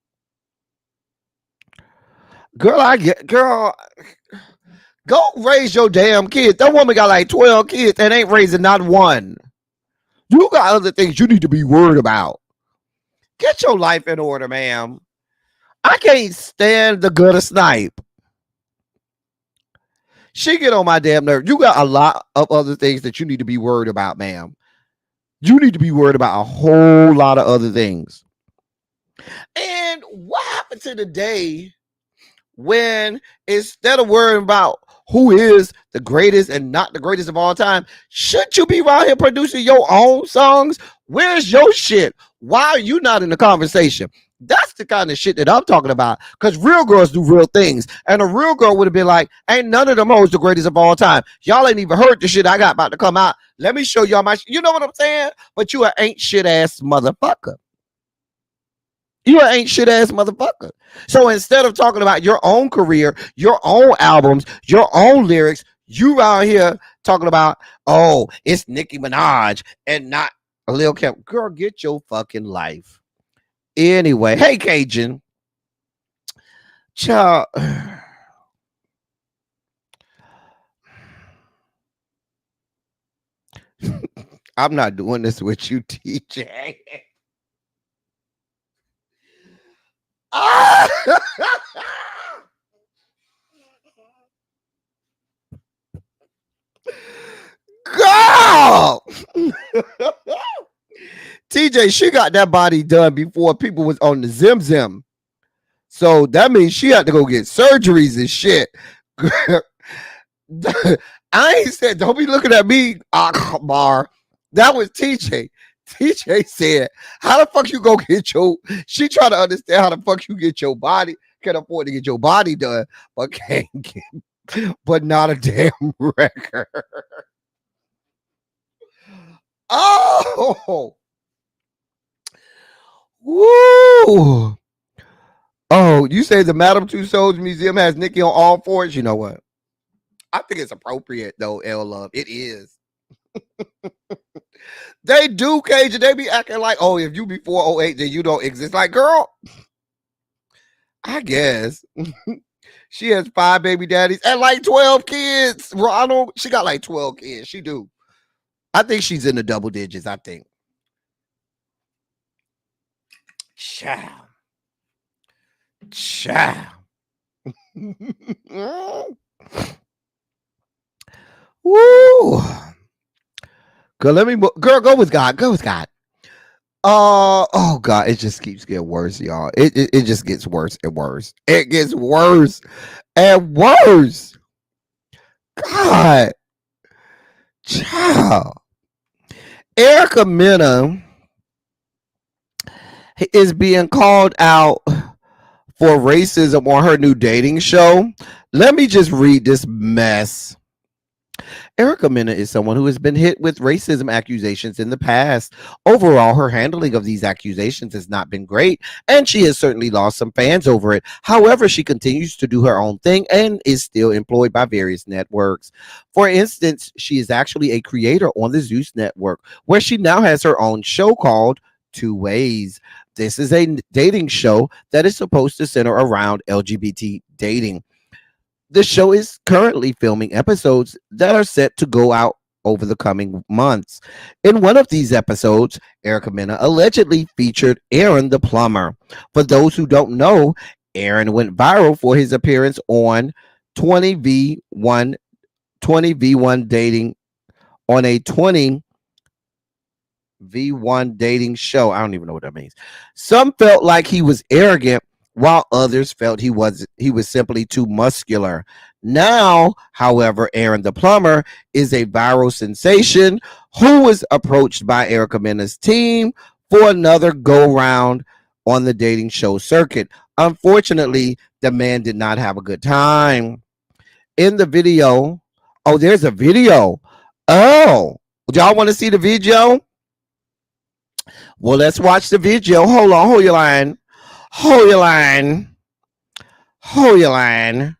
Girl, go raise your damn kids. That woman got like 12 kids and ain't raising not one. You got other things you need to be worried about. Get your life in order, ma'am. I can't stand the gutter snipe. She get on my damn nerve. You got a lot of other things that you need to be worried about, ma'am. You need to be worried about a whole lot of other things. And what happened to the day when instead of worrying about who is the greatest and not the greatest of all time, should you be around here producing your own songs? Where's your shit? Why are you not in the conversation? That's the kind of shit that I'm talking about. Because real girls do real things. And a real girl would have been like, ain't none of them hoes the greatest of all time. Y'all ain't even heard the shit I got about to come out. Let me show y'all my shit. You know what I'm saying? But you ain't shit ass motherfucker. You ain't shit ass motherfucker. So instead of talking about your own career, your own albums, your own lyrics, you out here talking about, oh, it's Nicki Minaj and not Lil Kim. Girl, get your fucking life. Anyway, hey Cajun. Child. I'm not doing this with you, TJ. Girl, TJ, she got that body done before people was on the Zim. So that means she had to go get surgeries and shit. I ain't said, don't be looking at me, Akbar. That was TJ. TJ said, how the fuck you go get your, she trying to understand how the fuck you get your body, can afford to get your body done, but can't get, but not a damn record. Oh, woo. Oh, you say the Madame Tussauds Museum has Nicki on all fours? You know what? I think it's appropriate though, L Love. It is. They do, Cajun. They be acting like, oh, if you before 08, then you don't exist. Like, girl, I guess. She has 5 baby daddies and like 12 kids. Ronald, she got like 12 kids. She do. I think she's in the double digits, I think. Child. Woo. Girl, go with God. Go with God. Oh God, it just keeps getting worse, y'all. It just gets worse and worse. It gets worse and worse. God. Child. Erica Mena is being called out for racism on her new dating show. Let me just read this mess. Erica Mena is someone who has been hit with racism accusations in the past. Overall, her handling of these accusations has not been great, and she has certainly lost some fans over it. However, she continues to do her own thing and is still employed by various networks. For instance, she is actually a creator on the Zeus network, where she now has her own show called Two Ways. This is a dating show that is supposed to center around LGBT dating. The show is currently filming episodes that are set to go out over the coming months. In one of these episodes, Erica Mena allegedly featured Aaron the plumber. For those who don't know, Aaron went viral for his appearance on 20v1 dating on a 20v1 dating show. I don't even know what that means. Some felt like he was arrogant, while others felt he was simply too muscular. Now, however, Aaron the plumber is a viral sensation who was approached by Erica Mena's team for another go round on the dating show circuit. Unfortunately, the man did not have a good time. In the video, oh, there's a video. Oh, y'all want to see the video? Well, let's watch the video. Hold on, hold your line. Hold your line. Hold your line.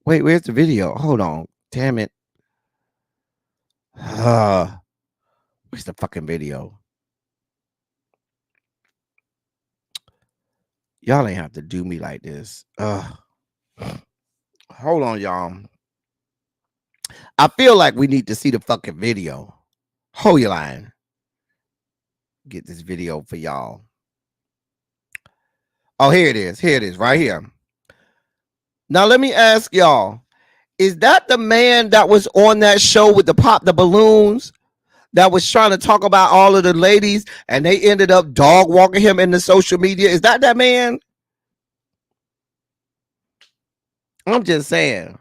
Wait, where's the video? Hold on. Damn it. Where's the fucking video? Y'all ain't have to do me like this. Hold on, y'all. I feel like we need to see the fucking video. Hold your line. Get this video for y'all. Oh, here it is. Here it is, right here. Now, let me ask y'all, is that the man that was on that show with the pop the balloons that was trying to talk about all of the ladies and they ended up dog walking him in the social media? Is that man? I'm just saying.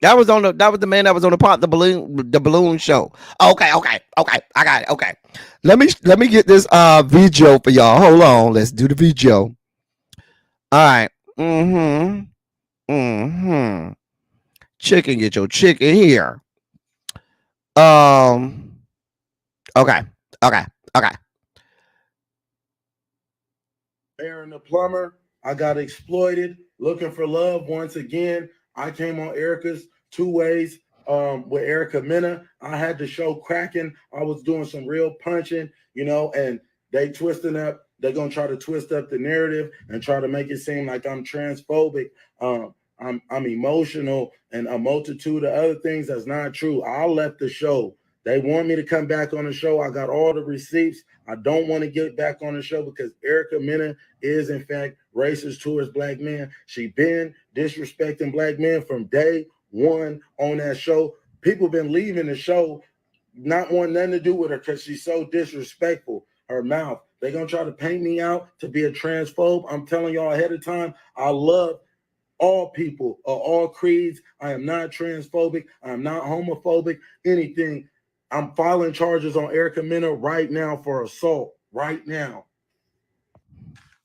That was the man that was on the pop the balloon show. Okay. I got it. Okay. Let me get this video for y'all. Hold on. Let's do the video. All right. Chicken, get your chicken here. Okay. Aaron the plumber, I got exploited, looking for love once again. I came on Erica's Two Ways with Erica Mena. I had the show cracking. I was doing some real punching, and they twisting up. They're going to try to twist up the narrative and try to make it seem like I'm transphobic. I'm emotional and a multitude of other things. That's not true. I left the show. They want me to come back on the show. I got all the receipts. I don't want to get back on the show because Erica Mena is, in fact, racist towards black men. She been disrespecting black men from day one on that show. People been leaving the show, not wanting nothing to do with her because she's so disrespectful. Her mouth. They're going to try to paint me out to be a transphobe. I'm telling y'all ahead of time, I love all people, all creeds. I am not transphobic. I am not homophobic, anything. I'm filing charges on Erica Mena right now for assault, right now.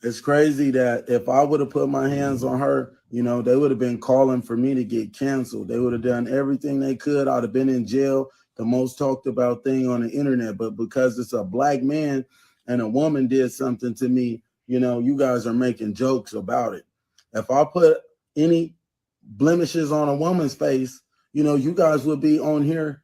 It's crazy that if I would have put my hands on her, you know, they would have been calling for me to get canceled. They would have done everything they could. I'd have been in jail, the most talked about thing on the internet. But because it's a black man and a woman did something to me, you know, you guys are making jokes about it. If I put any blemishes on a woman's face, you know, you guys would be on here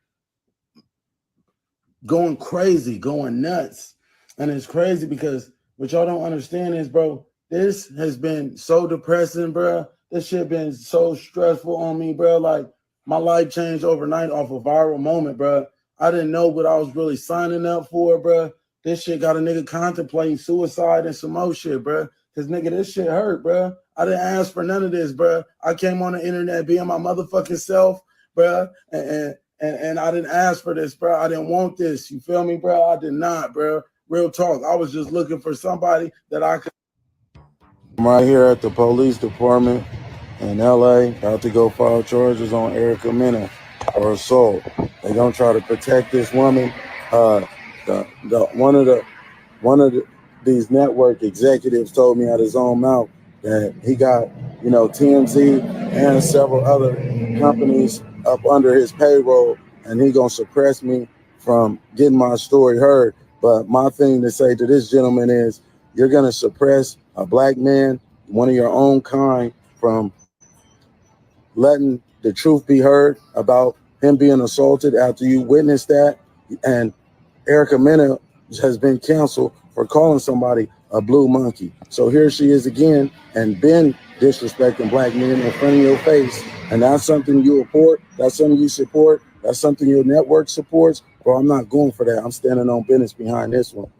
going crazy, going nuts. And it's crazy because what y'all don't understand is, bro, this has been so depressing, bro. This shit been so stressful on me, bro. Like, my life changed overnight off a viral moment, bro. I didn't know what I was really signing up for, bro. This shit got a nigga contemplating suicide and some more shit, bro. Because, nigga, this shit hurt, bro. I didn't ask for none of this, bro. I came on the internet being my motherfucking self, bro. And I didn't ask for this, bro. I didn't want this. You feel me, bro? I did not, bro. Real talk. I was just looking for somebody that I could. I'm right here at the police department in LA. About to go file charges on Erica Mena for assault. They're gonna try to protect this woman. One of these network executives told me out his own mouth that he got, you know, TMZ and several other companies up under his payroll, and he gonna suppress me from getting my story heard. But my thing to say to this gentleman is, you're going to suppress a black man, one of your own kind, from letting the truth be heard about him being assaulted after you witnessed that. And Erica Mena has been canceled for calling somebody a blue monkey. So here she is again and been disrespecting black men in front of your face. And that's something you report. That's something you support. That's something your network supports. Bro, I'm not going for that. I'm standing on business behind this one.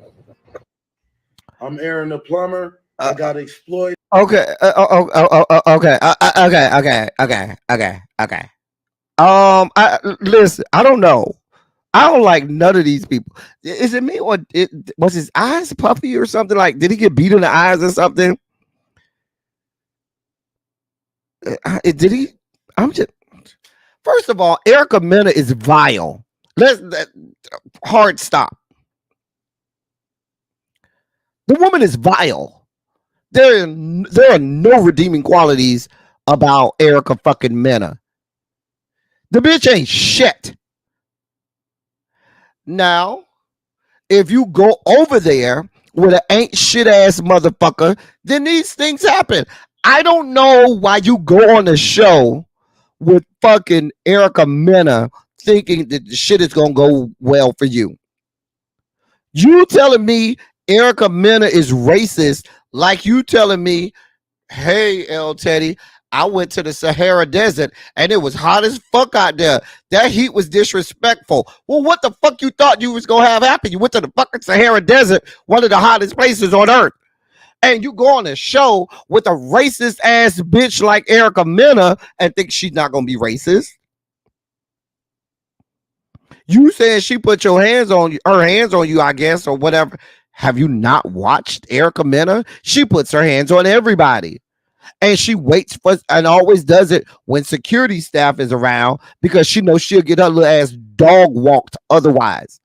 I'm Aaron the plumber. I got exploited. Okay. Okay. Okay. Listen. I don't know. I don't like none of these people. Is it me or was his eyes puffy or something? Like, did he get beat in the eyes or something? Did he? I'm just. First of all, Erica Mena is vile. Hard stop. The woman is vile. There are no redeeming qualities about Erica fucking Mena. The bitch ain't shit. Now, if you go over there with an ain't shit ass motherfucker, then these things happen. I don't know why you go on the show with fucking Erica Mena thinking that the shit is gonna go well for you. You telling me Erica Mena is racist, like you telling me, hey, L. Teddy, I went to the Sahara Desert and it was hot as fuck out there. That heat was disrespectful. Well, what the fuck you thought you was gonna have happen? You went to the fucking Sahara Desert, one of the hottest places on earth. And you go on a show with a racist ass bitch like Erica Mena and think she's not gonna be racist. You saying she put her hands on you, I guess, or whatever. Have you not watched Erica Mena? She puts her hands on everybody. And she waits for and always does it when security staff is around because she knows she'll get her little ass dog walked otherwise.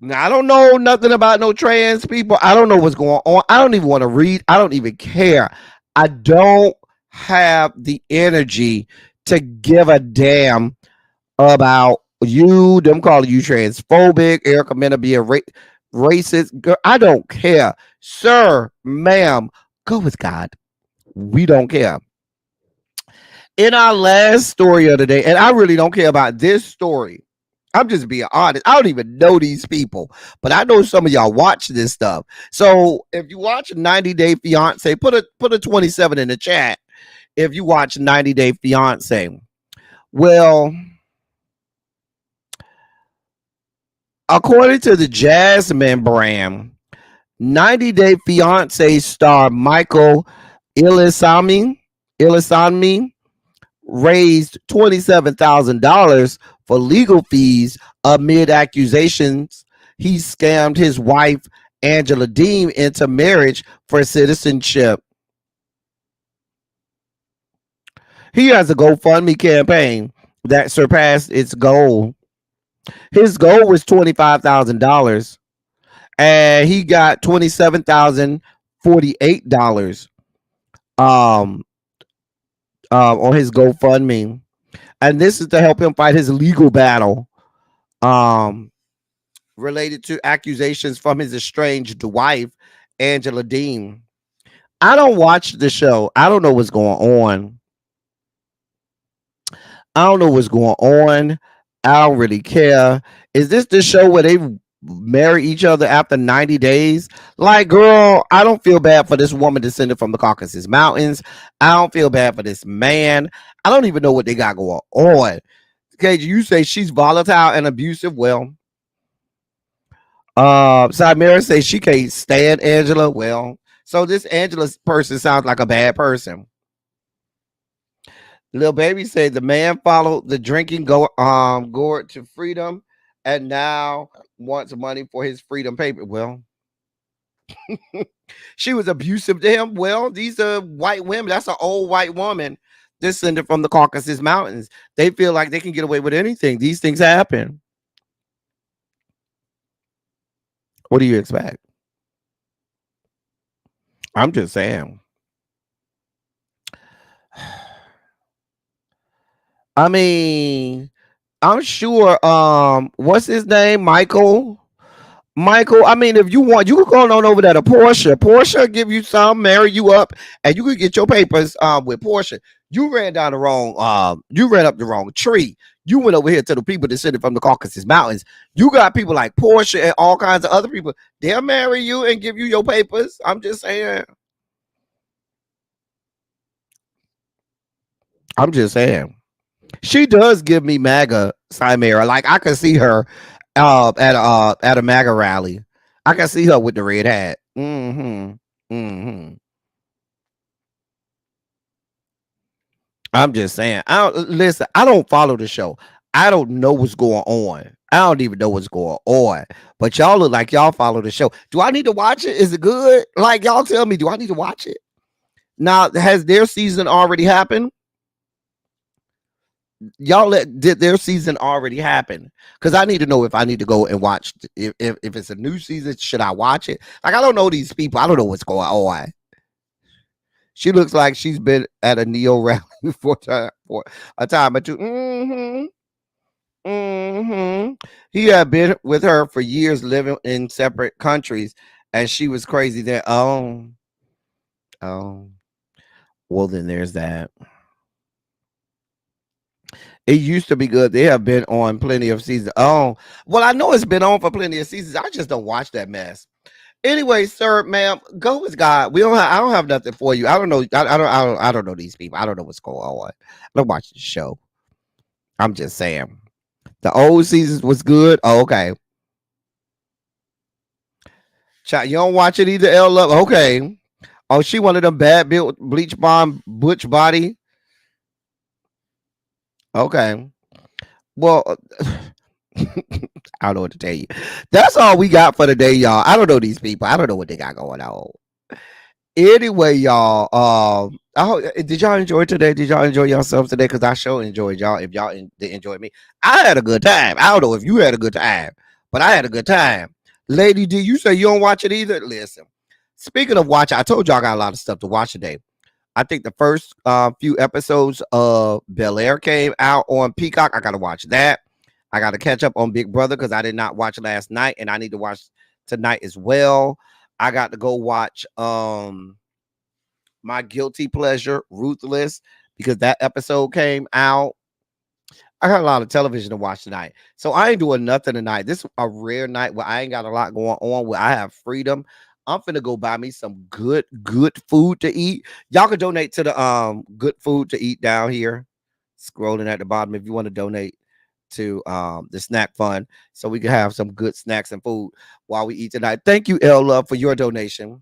Now, I don't know nothing about no trans people. I don't know what's going on. I don't even want to read. I don't even care. I don't have the energy to give a damn about you, them calling you transphobic, Erica Mena being racist. Girl, I don't care. Sir, ma'am, go with God. We don't care. In our last story of the day, and I really don't care about this story. I'm just being honest. I don't even know these people, but I know some of y'all watch this stuff. So if you watch 90 Day Fiance, put a 27 in the chat. If you watch 90 Day Fiance, well, according to the Jasmine brand, 90 Day Fiance star Michael Ilisami raised $27,000 for legal fees amid accusations he scammed his wife Angela Dean into marriage for citizenship. He has a GoFundMe campaign that surpassed its goal. His goal was $25,000, and he got $27,048 um on his GoFundMe, and this is to help him fight his legal battle um related to accusations from his estranged wife, Angela Dean. I don't watch the show. I don't know what's going on. I don't know what's going on. I don't really care. Is this the show where they marry each other after 90 days? Like, girl, I don't feel bad for this woman descended from the Caucasus Mountains. I don't feel bad for this man. I don't even know what they got going on. Okay, you say she's volatile and abusive. Well, Samira says she can't stand Angela. Well, so this Angela person sounds like a bad person. Little baby said the man followed the drinking gourd to freedom and now wants money for his freedom paper. Well, she was abusive to him. Well, these are white women. That's an old white woman descended from the Caucasus Mountains. They feel like they can get away with anything. These things happen. What do you expect? I'm just saying. I mean, I'm sure what's his name? Michael, I mean, if you want, you could go on over there to Portia give you some, marry you up, and you could get your papers with Portia. You ran down the wrong you ran up the wrong tree. You went over here to the people descended from the Caucasus Mountains. You got people like Portia and all kinds of other people. They'll marry you and give you your papers. I'm just saying. She does give me MAGA Chimera. Like, I can see her at a MAGA rally. I can see her with the red hat. I'm just saying. Listen, I don't follow the show. I don't know what's going on. I don't even know what's going on. But y'all look like y'all follow the show. Do I need to watch it? Is it good? Like, y'all tell me, do I need to watch it? Now, has their season already happened? Did their season already happen? Because I need to know if I need to go and watch. If it's a new season, should I watch it? Like, I don't know these people. I don't know what's going on. She looks like she's been at a Neo rally for a time or two. He had been with her for years, living in separate countries, and she was crazy there. Oh, well, then there's that. It used to be good. They have been on plenty of seasons. Oh, well, I know it's been on for plenty of seasons. I just don't watch that mess. Anyway, sir, ma'am, go with God. I don't have nothing for you. I don't know. I don't know these people. I don't know what's going on. I don't watch the show. I'm just saying. The old seasons was good. Oh, okay. Chat, you don't watch it either, L Love. Okay. Oh, she one of them bad built bleach bomb butch body. Okay. Well, I don't know what to tell you. That's all we got for today, y'all. I don't know these people. I don't know what they got going on. Anyway, y'all. Did y'all enjoy today? Did y'all enjoy yourselves today? Because I sure enjoyed y'all. If y'all did enjoy me, I had a good time. I don't know if you had a good time, but I had a good time. Lady D, you say you don't watch it either? Listen. Speaking of watch, I told y'all I got a lot of stuff to watch today. I think the first few episodes of Bel Air came out on Peacock. I got to watch that. I got to catch up on Big Brother because I did not watch last night, and I need to watch tonight as well. I got to go watch my guilty pleasure, Ruthless, because that episode came out. I got a lot of television to watch tonight, so I ain't doing nothing tonight. This is a rare night where I ain't got a lot going on, where I have freedom. I'm finna go buy me some good food to eat. Y'all can donate to the good food to eat down here. Scrolling at the bottom if you want to donate to the snack fund so we can have some good snacks and food while we eat tonight. Thank you, L Love, for your donation.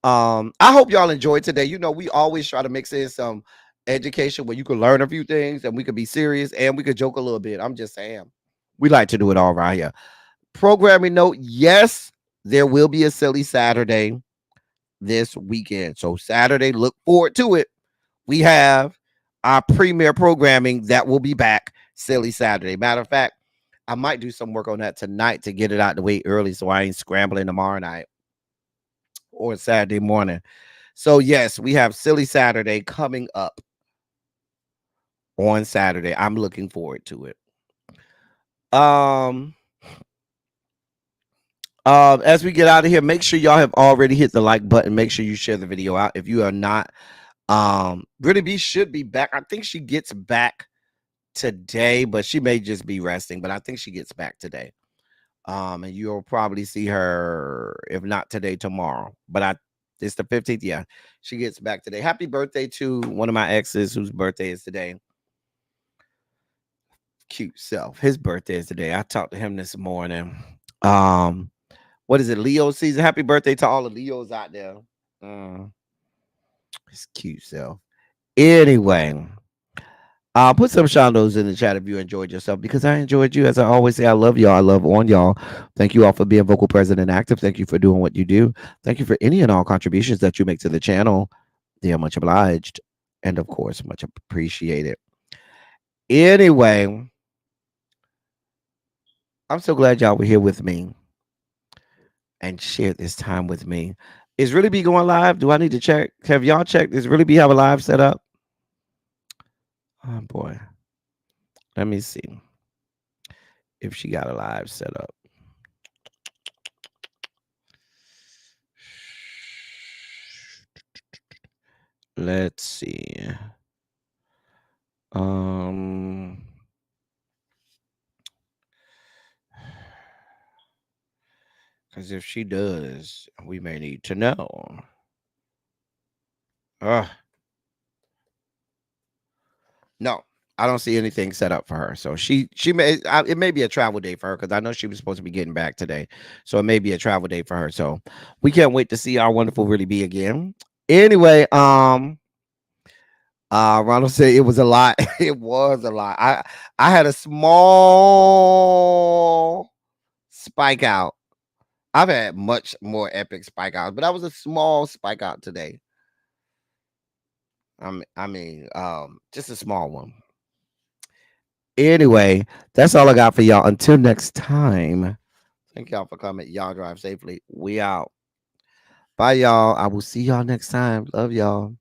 I hope y'all enjoyed today. You know, we always try to mix in some education where you can learn a few things and we could be serious and we could joke a little bit. I'm just saying, we like to do it all right here. Programming note, yes, there will be a silly Saturday this weekend. So Saturday, look forward to it. we have our premiere programming that will be back Silly Saturday. Matter of fact, I might do some work on that tonight to get it out the way early so I ain't scrambling tomorrow night or Saturday morning. So yes, we have Silly Saturday coming up on Saturday. I'm looking forward to it. As we get out of here, make sure y'all have already hit the like button. Make sure you share the video out. If you are not, Brittany B should be back. I think she gets back today, but she may just be resting. But I think she gets back today. And you'll probably see her, if not today, tomorrow. But it's the 15th. Yeah, she gets back today. Happy birthday to one of my exes whose birthday is today. Cute self. His birthday is today. I talked to him this morning. What is it? Leo season. Happy birthday to all the Leos out there. His cute self. Anyway, put some shadows in the chat if you enjoyed yourself, because I enjoyed you. As I always say, I love y'all. I love on y'all. Thank you all for being vocal, present, and active. Thank you for doing what you do. Thank you for any and all contributions that you make to the channel. They are much obliged, and of course, much appreciated. Anyway, I'm so glad y'all were here with me and shared this time with me. Is Really Be going live? Do I need to check? Have y'all checked? Is Really Be have a live set up? Oh boy. Let me see if she got a live set up. Let's see. Because if she does, we may need to know. No, I don't see anything set up for her. So she may, it may be a travel day for her, because I know she was supposed to be getting back today. So it may be a travel day for her. So we can't wait to see our wonderful Really Be again. Anyway, Ronald said it was a lot. It was a lot. I had a small spike out. I've had much more epic spike outs, but that was a small spike out today. I mean, just a small one. Anyway, that's all I got for y'all. Until next time, thank y'all for coming. Y'all drive safely. We out. Bye, y'all. I will see y'all next time. Love y'all.